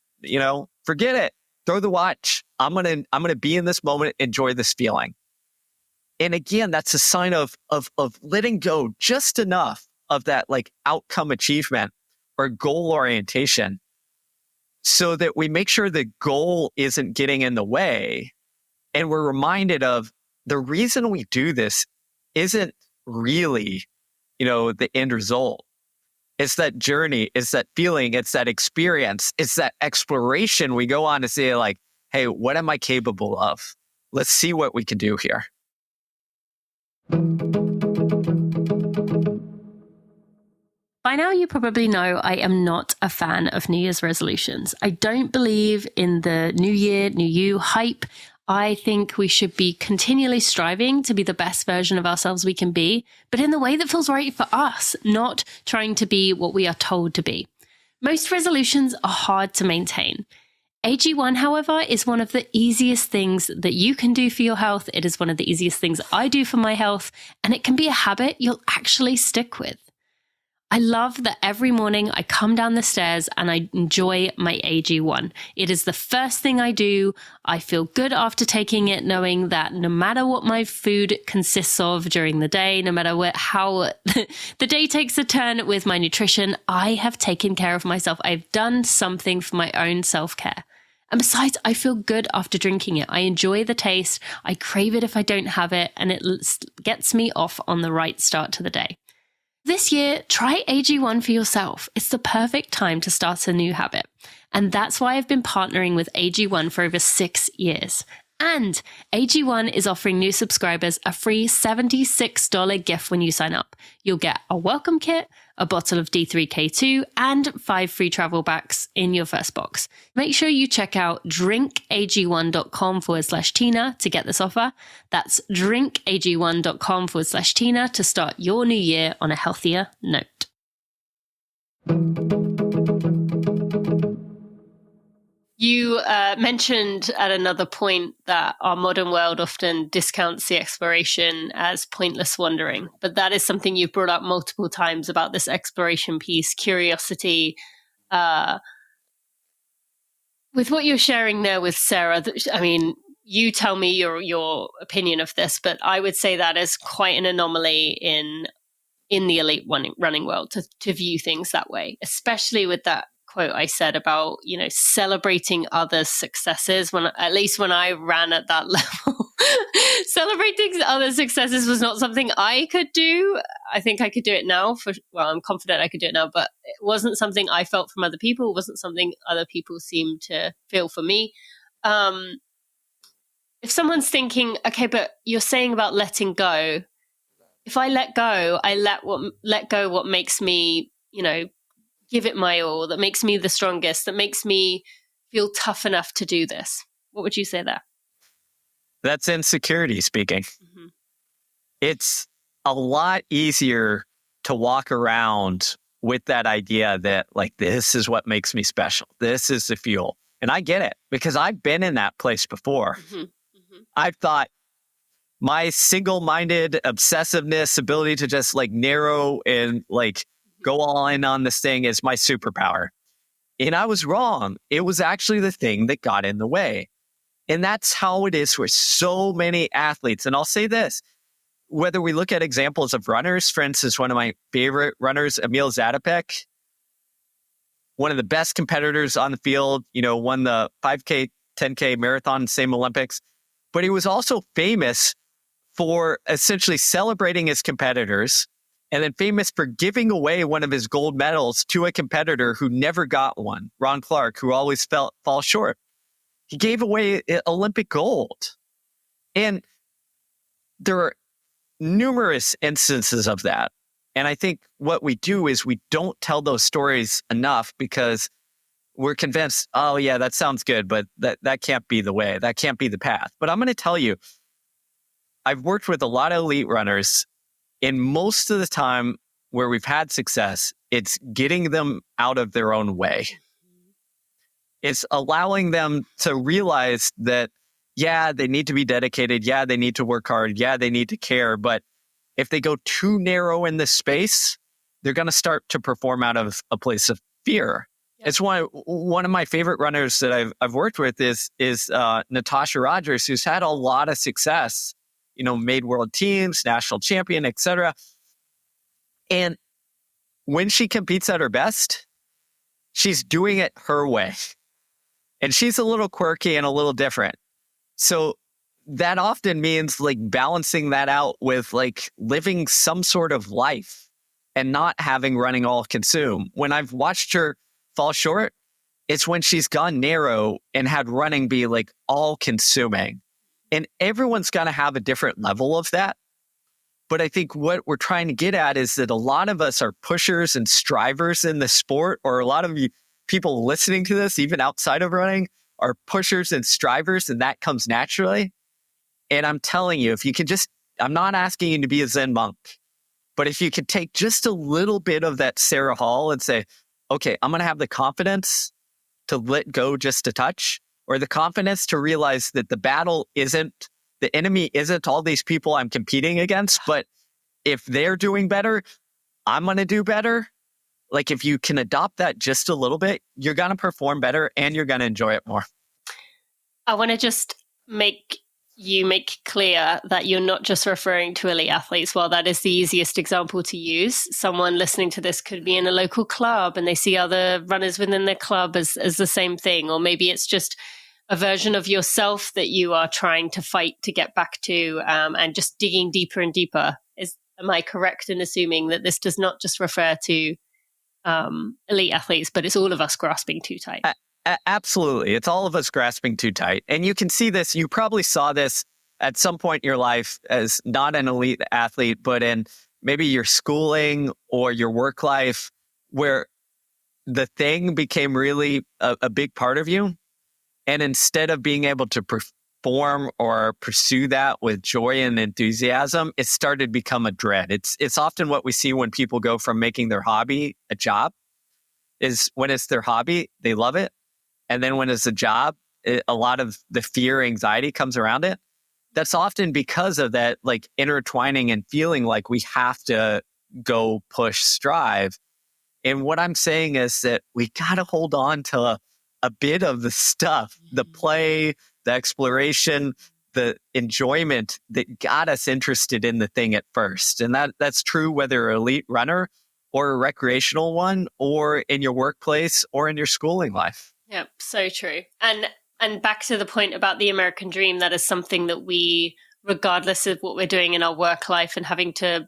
forget it, throw the watch. I'm gonna be in this moment, enjoy this feeling. And again, that's a sign of letting go just enough of that like outcome achievement or goal orientation so that we make sure the goal isn't getting in the way. And we're reminded of the reason we do this isn't really, the end result. It's that journey, it's that feeling, it's that experience, it's that exploration. We go on to say like, hey, what am I capable of? Let's see what we can do here. By now, you probably know I am not a fan of New Year's resolutions. I don't believe in the New Year, New You hype. I think we should be continually striving to be the best version of ourselves we can be, but in the way that feels right for us, not trying to be what we are told to be. Most resolutions are hard to maintain. AG1, however, is one of the easiest things that you can do for your health. It is one of the easiest things I do for my health, and it can be a habit you'll actually stick with. I love that every morning I come down the stairs and I enjoy my AG1. It is the first thing I do. I feel good after taking it, knowing that no matter what my food consists of during the day, no matter how the day takes a turn with my nutrition, I have taken care of myself. I've done something for my own self-care. And besides, I feel good after drinking it. I enjoy the taste. I crave it if I don't have it, and it gets me off on the right start to the day. This year, try AG1 for yourself. It's the perfect time to start a new habit. And that's why I've been partnering with AG1 for over 6 years. And AG1 is offering new subscribers a free $76 gift when you sign up. You'll get a welcome kit, a bottle of D3K2, and 5 free travel packs in your first box. Make sure you check out drinkag1.com/Tina to get this offer. That's drinkag1.com/Tina to start your new year on a healthier note. You mentioned at another point that our modern world often discounts the exploration as pointless wandering, but that is something you've brought up multiple times about this exploration piece, curiosity. With what you're sharing there with Sarah, I mean, you tell me your opinion of this, but I would say that is quite an anomaly in the elite running world to view things that way, especially with that quote I said about, celebrating others' successes. At least when I ran at that level, celebrating others' successes was not something I could do. I think I could do it now. I'm confident I could do it now, but it wasn't something I felt from other people. It wasn't something other people seemed to feel for me. If someone's thinking, okay, but you're saying about letting go. If I let go, I let go what makes me, give it my all, that makes me the strongest, that makes me feel tough enough to do this. What would you say there? That's insecurity speaking. Mm-hmm. It's a lot easier to walk around with that idea that like, this is what makes me special. This is the fuel. And I get it because I've been in that place before. Mm-hmm. Mm-hmm. I've thought my single-minded obsessiveness, ability to just like narrow and like go all in on this thing is my superpower. And I was wrong. It was actually the thing that got in the way. And that's how it is for so many athletes. And I'll say this, whether we look at examples of runners, for instance, one of my favorite runners, Emil Zatopek, one of the best competitors on the field, won the 5K, 10K marathon, same Olympics. But he was also famous for essentially celebrating his competitors, and then famous for giving away one of his gold medals to a competitor who never got one, Ron Clark, who always fall short. He gave away Olympic gold. And there are numerous instances of that. And I think what we do is we don't tell those stories enough because we're convinced, oh yeah, that sounds good, but that can't be the way. That can't be the path. But I'm going to tell you, I've worked with a lot of elite runners, and most of the time where we've had success, it's getting them out of their own way. It's allowing them to realize that, yeah, they need to be dedicated. Yeah, they need to work hard. Yeah, they need to care. But if they go too narrow in this space, they're going to start to perform out of a place of fear. Yeah. It's one of my favorite runners that I've worked with is Natasha Rogers, who's had a lot of success, made world teams, national champion, etc. And when she competes at her best, she's doing it her way. And she's a little quirky and a little different. So that often means like balancing that out with like living some sort of life and not having running all consume. When I've watched her fall short, it's when she's gone narrow and had running be like all consuming. And everyone's got to have a different level of that. But I think what we're trying to get at is that a lot of us are pushers and strivers in the sport, or a lot of you people listening to this, even outside of running, are pushers and strivers, and that comes naturally. And I'm telling you, if you can I'm not asking you to be a Zen monk, but if you could take just a little bit of that Sarah Hall and say, okay, I'm going to have the confidence to let go just a touch, or the confidence to realize that the enemy isn't all these people I'm competing against, but if they're doing better, I'm going to do better. Like if you can adopt that just a little bit, you're going to perform better and you're going to enjoy it more. I want to just make clear that you're not just referring to elite athletes. While that is the easiest example to use, someone listening to this could be in a local club and they see other runners within their club as the same thing. Or maybe it's just a version of yourself that you are trying to fight to get back to, and just digging deeper and deeper. Am I correct in assuming that this does not just refer to elite athletes, but it's all of us grasping too tight? Absolutely. It's all of us grasping too tight. And you can see this, you probably saw this at some point in your life as not an elite athlete, but in maybe your schooling or your work life, where the thing became really a big part of you. And instead of being able to perform or pursue that with joy and enthusiasm, it started to become a dread. It's often what we see when people go from making their hobby a job, is when it's their hobby, they love it. And then when it's a job, a lot of the fear, anxiety comes around it. That's often because of that like intertwining and feeling like we have to go push, strive. And what I'm saying is that we got to hold on to a bit of the stuff, the play, the exploration, the enjoyment that got us interested in the thing at first. And that's true whether you're an elite runner or a recreational one, or in your workplace or in your schooling life. Yep, so true. And back to the point about the American dream, that is something that we, regardless of what we're doing in our work life and having to,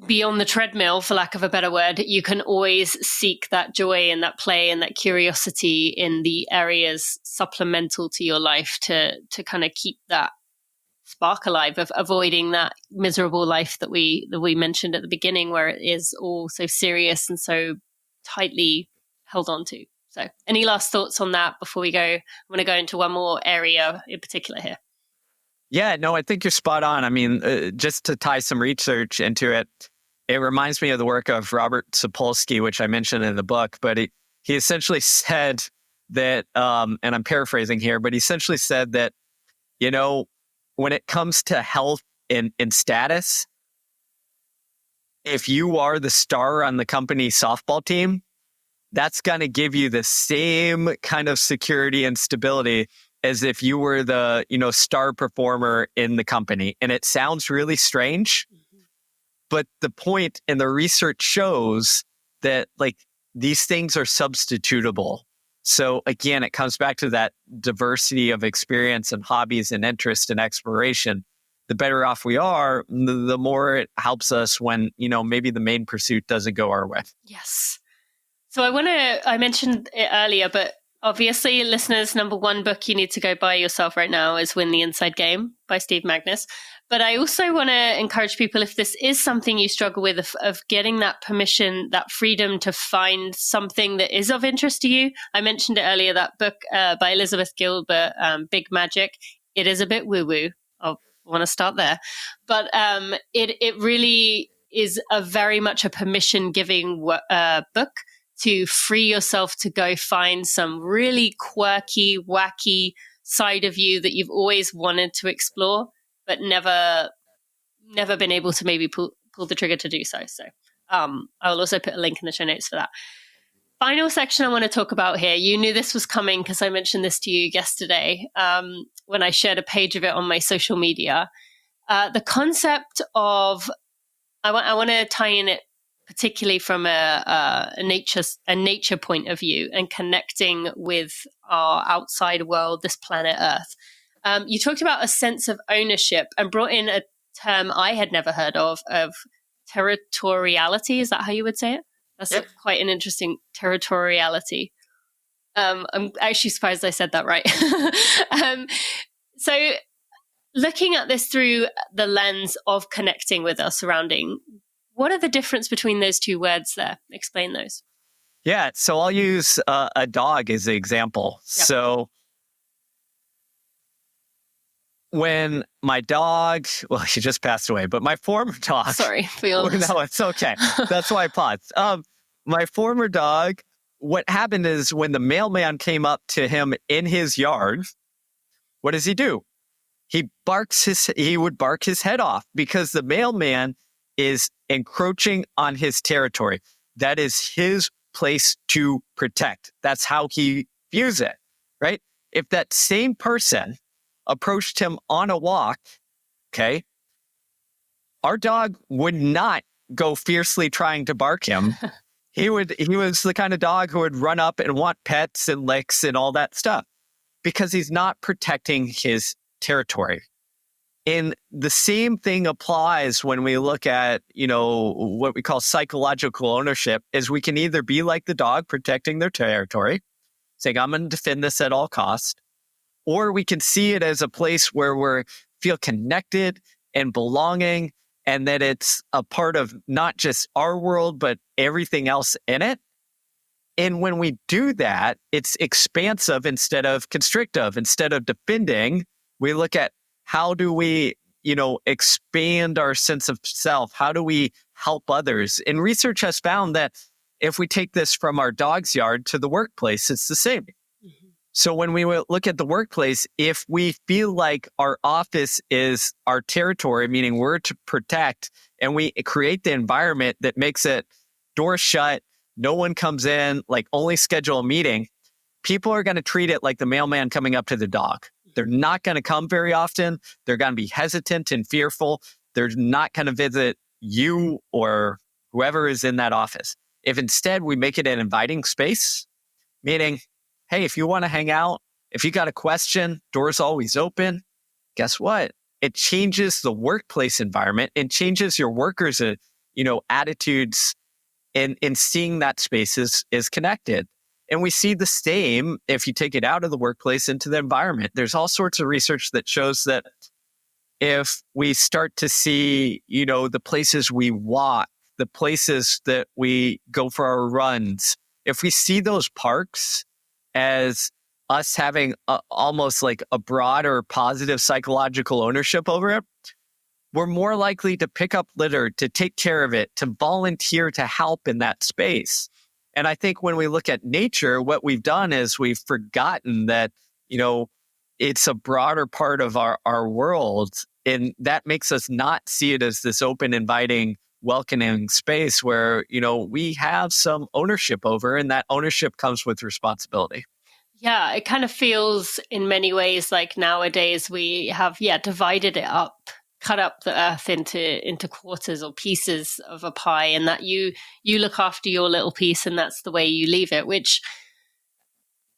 be on the treadmill, for lack of a better word, you can always seek that joy and that play and that curiosity in the areas supplemental to your life to kind of keep that spark alive, of avoiding that miserable life that we mentioned at the beginning, where it is all so serious and so tightly held on to. So any last thoughts on that before we go? I'm going to go into one more area in particular here. Yeah, no, I think you're spot on. I mean, just to tie some research into it, it reminds me of the work of Robert Sapolsky, which I mentioned in the book. But he essentially said that, and I'm paraphrasing here, but he essentially said that, when it comes to health and status, if you are the star on the company softball team, that's going to give you the same kind of security and stability as if you were the, star performer in the company. And it sounds really strange, but the point and the research shows that like these things are substitutable. So again, it comes back to that diversity of experience and hobbies and interest and exploration. The better off we are, the more it helps us when, maybe the main pursuit doesn't go our way. Yes. So I mentioned it earlier, but obviously, listeners, number one book you need to go buy yourself right now is Win the Inside Game by Steve Magness. But I also want to encourage people, if this is something you struggle with, of getting that permission, that freedom to find something that is of interest to you. I mentioned it earlier, that book by Elizabeth Gilbert, Big Magic. It is a bit woo-woo. I want to start there. But it really is very much a permission-giving book to free yourself to go find some really quirky, wacky, side of you that you've always wanted to explore, but never been able to maybe pull the trigger to do so. So I will also put a link in the show notes for that. Final section I want to talk about here. You knew this was coming because I mentioned this to you yesterday when I shared a page of it on my social media. The concept of, I want to tie in it particularly from a nature point of view and connecting with our outside world, this planet Earth. You talked about a sense of ownership and brought in a term I had never heard of territoriality. Is that how you would say it? That's quite an interesting territoriality. I'm actually surprised I said that right. So looking at this through the lens of connecting with our surrounding, what are the difference between those two words there? Explain those. Yeah, so I'll use a dog as an example. Yep. So when my dog, well, she just passed away, but my former dog. Sorry for your loss. No, it's okay. That's why I paused. My former dog, what happened is when the mailman came up to him in his yard, what does he do? He would bark his head off because the mailman is encroaching on his territory. That is his place to protect. That's how he views it, right? If that same person approached him on a walk, okay, our dog would not go fiercely trying to bark him. He was the kind of dog who would run up and want pets and licks and all that stuff because he's not protecting his territory. And the same thing applies when we look at, what we call psychological ownership, is we can either be like the dog protecting their territory, saying, I'm going to defend this at all costs, or we can see it as a place where we feel connected and belonging, and that it's a part of not just our world, but everything else in it. And when we do that, it's expansive instead of constrictive. Instead of defending, we look at how do we, expand our sense of self? How do we help others? And research has found that if we take this from our dog's yard to the workplace, it's the same. Mm-hmm. So when we look at the workplace, if we feel like our office is our territory, meaning we're to protect, and we create the environment that makes it doors shut, no one comes in, like only schedule a meeting, people are going to treat it like the mailman coming up to the dog. They're not going to come very often. They're going to be hesitant and fearful. They're not going to visit you or whoever is in that office. If instead we make it an inviting space, meaning, hey, if you want to hang out, if you got a question, door's always open. Guess what? It changes the workplace environment and changes your workers' attitudes in seeing that space is connected. And we see the same if you take it out of the workplace into the environment. There's all sorts of research that shows that if we start to see, the places we walk, the places that we go for our runs, if we see those parks as us having almost like a broader positive psychological ownership over it, we're more likely to pick up litter, to take care of it, to volunteer to help in that space. And I think when we look at nature, what we've done is we've forgotten that, it's a broader part of our world. And that makes us not see it as this open, inviting, welcoming space where, we have some ownership over, and that ownership comes with responsibility. Yeah, it kind of feels in many ways like nowadays we have, divided it up, cut up the earth into quarters or pieces of a pie, and that you look after your little piece and that's the way you leave it, which,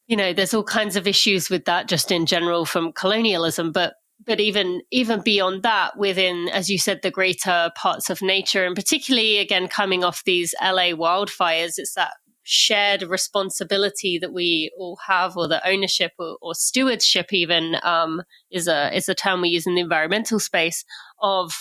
there's all kinds of issues with that just in general from colonialism, but even beyond that, within, as you said, the greater parts of nature, and particularly again coming off these LA wildfires, it's that shared responsibility that we all have, or the ownership or stewardship even is a term we use in the environmental space of,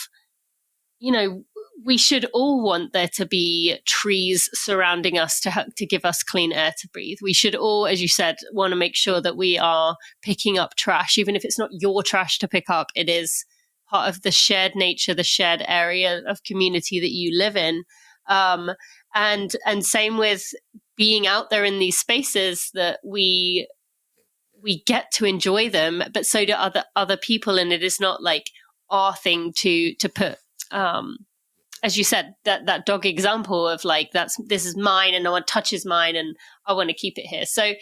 we should all want there to be trees surrounding us to give us clean air to breathe. We should all, as you said, want to make sure that we are picking up trash, even if it's not your trash to pick up, it is part of the shared nature, the shared area of community that you live in. And same with being out there in these spaces that we we get to enjoy them, but so do other people. And it is not like our thing to put, as you said, that dog example of like, this is mine and no one touches mine and I want to keep it here. So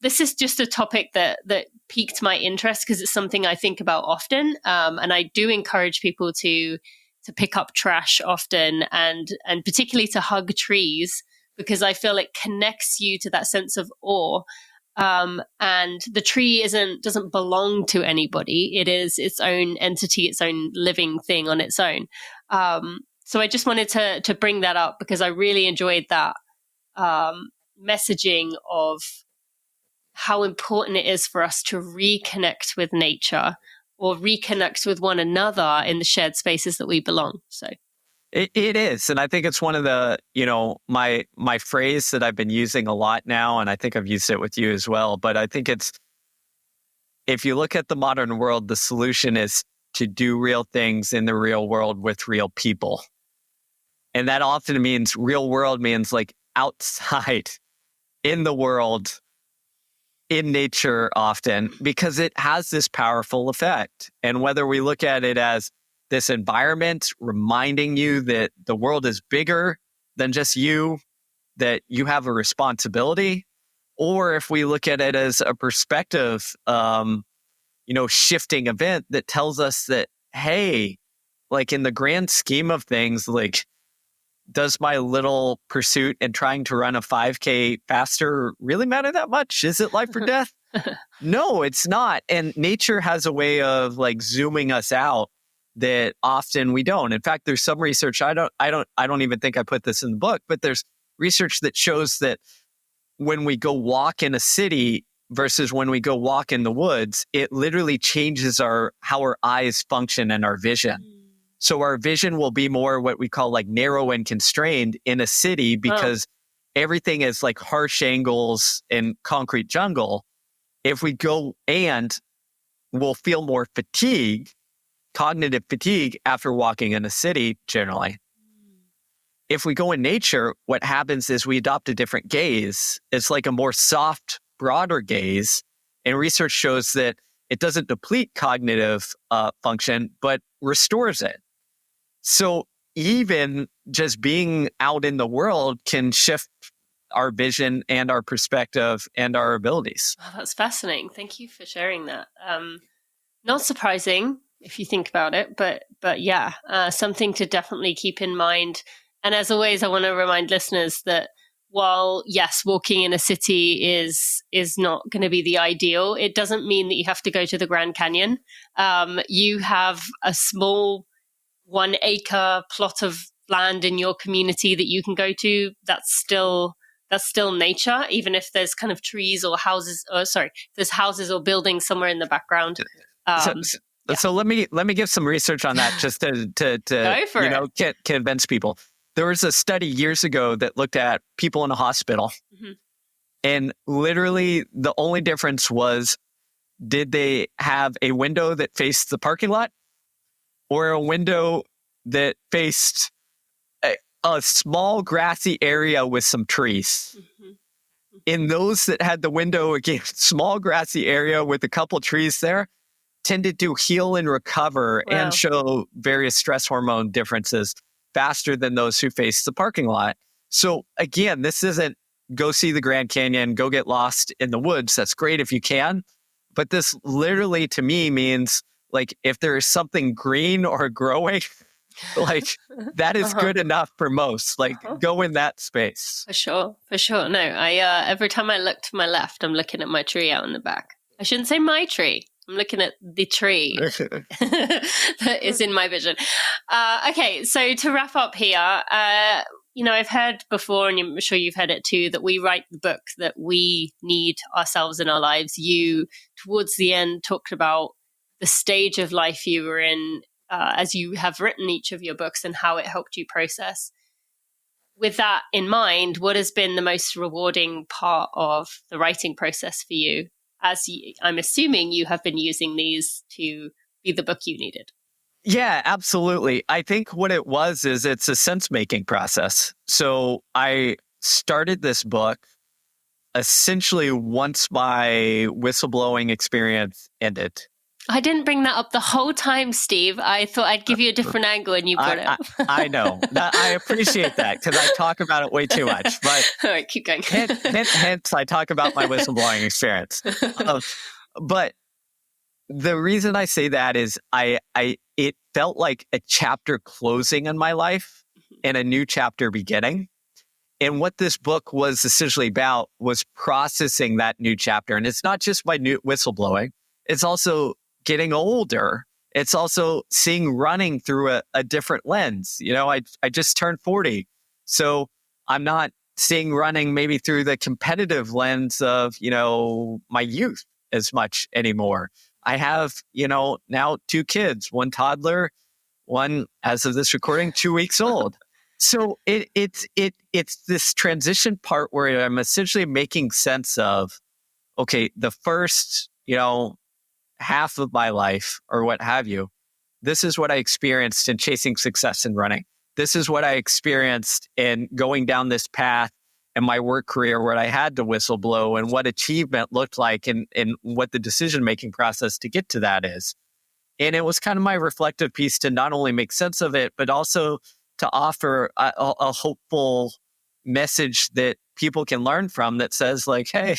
this is just a topic that piqued my interest because it's something I think about often. And I do encourage people to pick up trash often and particularly to hug trees, because I feel it connects you to that sense of awe. And the tree doesn't belong to anybody. It is its own entity, its own living thing on its own. So I just wanted to bring that up because I really enjoyed that messaging of how important it is for us to reconnect with nature or reconnect with one another in the shared spaces that we belong. So it is. And I think it's one of the, my phrase that I've been using a lot now, and I think I've used it with you as well. But I think it's, if you look at the modern world, the solution is to do real things in the real world with real people. And that often means real world means like outside in the world, in nature often, because it has this powerful effect. And whether we look at it as this environment reminding you that the world is bigger than just you, that you have a responsibility, or if we look at it as a perspective, shifting event that tells us that, hey, like in the grand scheme of things, like, does my little pursuit and trying to run a 5K faster really matter that much? Is it life or death? No, it's not. And nature has a way of like zooming us out that often we don't. In fact, there's some research, I don't even think I put this in the book, but there's research that shows that when we go walk in a city versus when we go walk in the woods, it literally changes how our eyes function and our vision. So our vision will be more what we call like narrow and constrained in a city because everything is like harsh angles and concrete jungle. If we go and we'll feel more fatigue, cognitive fatigue after walking in a city generally. If we go in nature, what happens is we adopt a different gaze. It's like a more soft, broader gaze. And research shows that it doesn't deplete cognitive function, but restores it. So even just being out in the world can shift our vision and our perspective and our abilities. Oh, that's fascinating. Thank you for sharing that. Not surprising if you think about it, but yeah, something to definitely keep in mind. And as always, I want to remind listeners that while, yes, walking in a city is not going to be the ideal, it doesn't mean that you have to go to the Grand Canyon. You have a small 1 acre plot of land in your community that you can go to. That's still nature, even if there's kind of trees or houses, there's houses or buildings somewhere in the background. So let me give some research on that just to convince people. There was a study years ago that looked at people in a hospital, and literally the only difference was, did they have a window that faced the parking lot or a window that faced a small grassy area with some trees? In those that had the window against small grassy area with a couple trees there, tended to heal and recover and show various stress hormone differences faster than those who faced the parking lot. So again, this isn't go see the Grand Canyon, go get lost in the woods. That's great if you can. But this literally to me means like if there is something green or growing, like that is good enough for most. Like go in that space. For sure. No, I every time I look to my left, I'm looking at my tree out in the back. I shouldn't say my tree. I'm looking at the tree that is in my vision. Okay, so to wrap up here, I've heard before, and I'm sure you've heard it too, that we write the book that we need ourselves in our lives. You, towards the end, talked about the stage of life you were in as you have written each of your books and how it helped you process. With that in mind, what has been the most rewarding part of the writing process for you? I'm assuming you have been using these to be the book you needed. Yeah, absolutely. I think what it was is it's a sense-making process. So I started this book essentially once my whistleblowing experience ended. I didn't bring that up the whole time, Steve. I thought I'd give you a different angle and you brought it up. I know. I appreciate that because I talk about it way too much. But all right, keep going. hence, I talk about my whistleblowing experience. But the reason I say that is it felt like a chapter closing in my life and a new chapter beginning. And what this book was essentially about was processing that new chapter. And it's not just my new whistleblowing. It's also getting older. It's also seeing running through a different lens. I just turned 40. So I'm not seeing running maybe through the competitive lens of, my youth as much anymore. I have, now 2 kids, 1 toddler, 1, as of this recording, 2 weeks old. So it's this transition part where I'm essentially making sense of, okay, the first, half of my life or what have you, this is what I experienced in chasing success in running. This is what I experienced in going down this path in my work career where I had to whistleblow and what achievement looked like and what the decision-making process to get to that is. And it was kind of my reflective piece to not only make sense of it, but also to offer a hopeful message that people can learn from that says like, hey,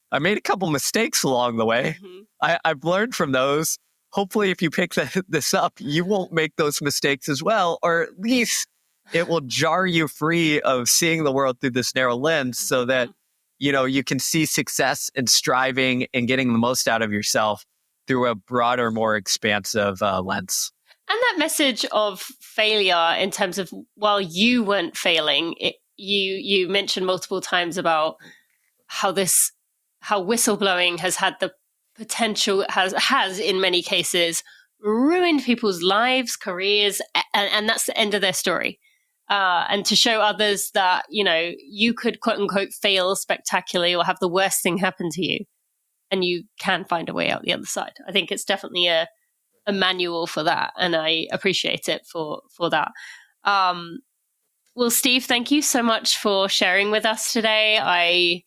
I made a couple mistakes along the way. Mm-hmm. I've learned from those. Hopefully, if you pick this up, you won't make those mistakes as well, or at least it will jar you free of seeing the world through this narrow lens so that, you can see success and striving and getting the most out of yourself through a broader, more expansive lens. And that message of failure in terms of while you weren't failing, you mentioned multiple times about how whistleblowing has had the potential, has in many cases ruined people's lives, careers, and that's the end of their story. And to show others that, you could quote unquote fail spectacularly or have the worst thing happen to you and you can find a way out the other side. I think it's definitely a manual for that. And I appreciate it for that. Well, Steve, thank you so much for sharing with us today. I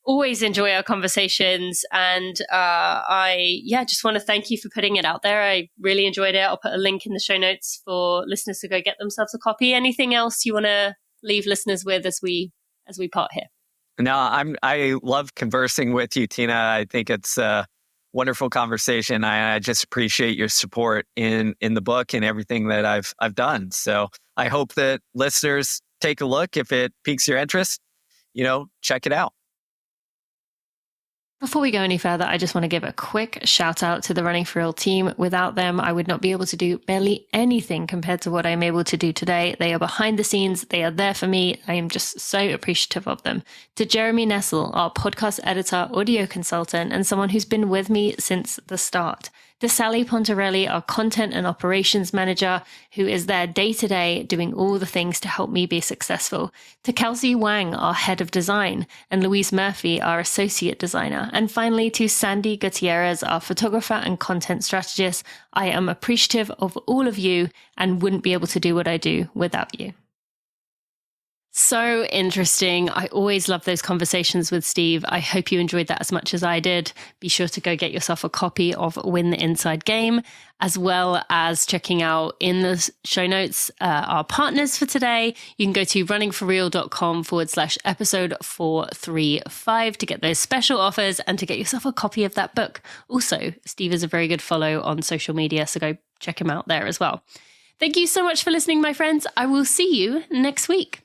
always enjoy our conversations, and I just want to thank you for putting it out there. I really enjoyed it. I'll put a link in the show notes for listeners to go get themselves a copy. Anything else you want to leave listeners with as we part here? No, I love conversing with you, Tina. I think it's a wonderful conversation. I just appreciate your support in the book and everything that I've done. So I hope that listeners take a look. If it piques your interest, check it out. Before we go any further, I just want to give a quick shout out to the Running for Real team. Without them, I would not be able to do barely anything compared to what I'm able to do today. They are behind the scenes. They are there for me. I am just so appreciative of them. To Jeremy Nessel, our podcast editor, audio consultant, and someone who's been with me since the start. To Sally Pontarelli, our content and operations manager, who is there day to day doing all the things to help me be successful. To Kelsey Wang, our head of design, and Louise Murphy, our associate designer. And finally, to Sandy Gutierrez, our photographer and content strategist. I am appreciative of all of you and wouldn't be able to do what I do without you. So interesting. I always love those conversations with Steve. I hope you enjoyed that as much as I did. Be sure to go get yourself a copy of Win the Inside Game, as well as checking out in the show notes our partners for today. You can go to runningforreal.com/episode 435 to get those special offers and to get yourself a copy of that book. Also, Steve is a very good follow on social media, so go check him out there as well. Thank you so much for listening, my friends. I will see you next week.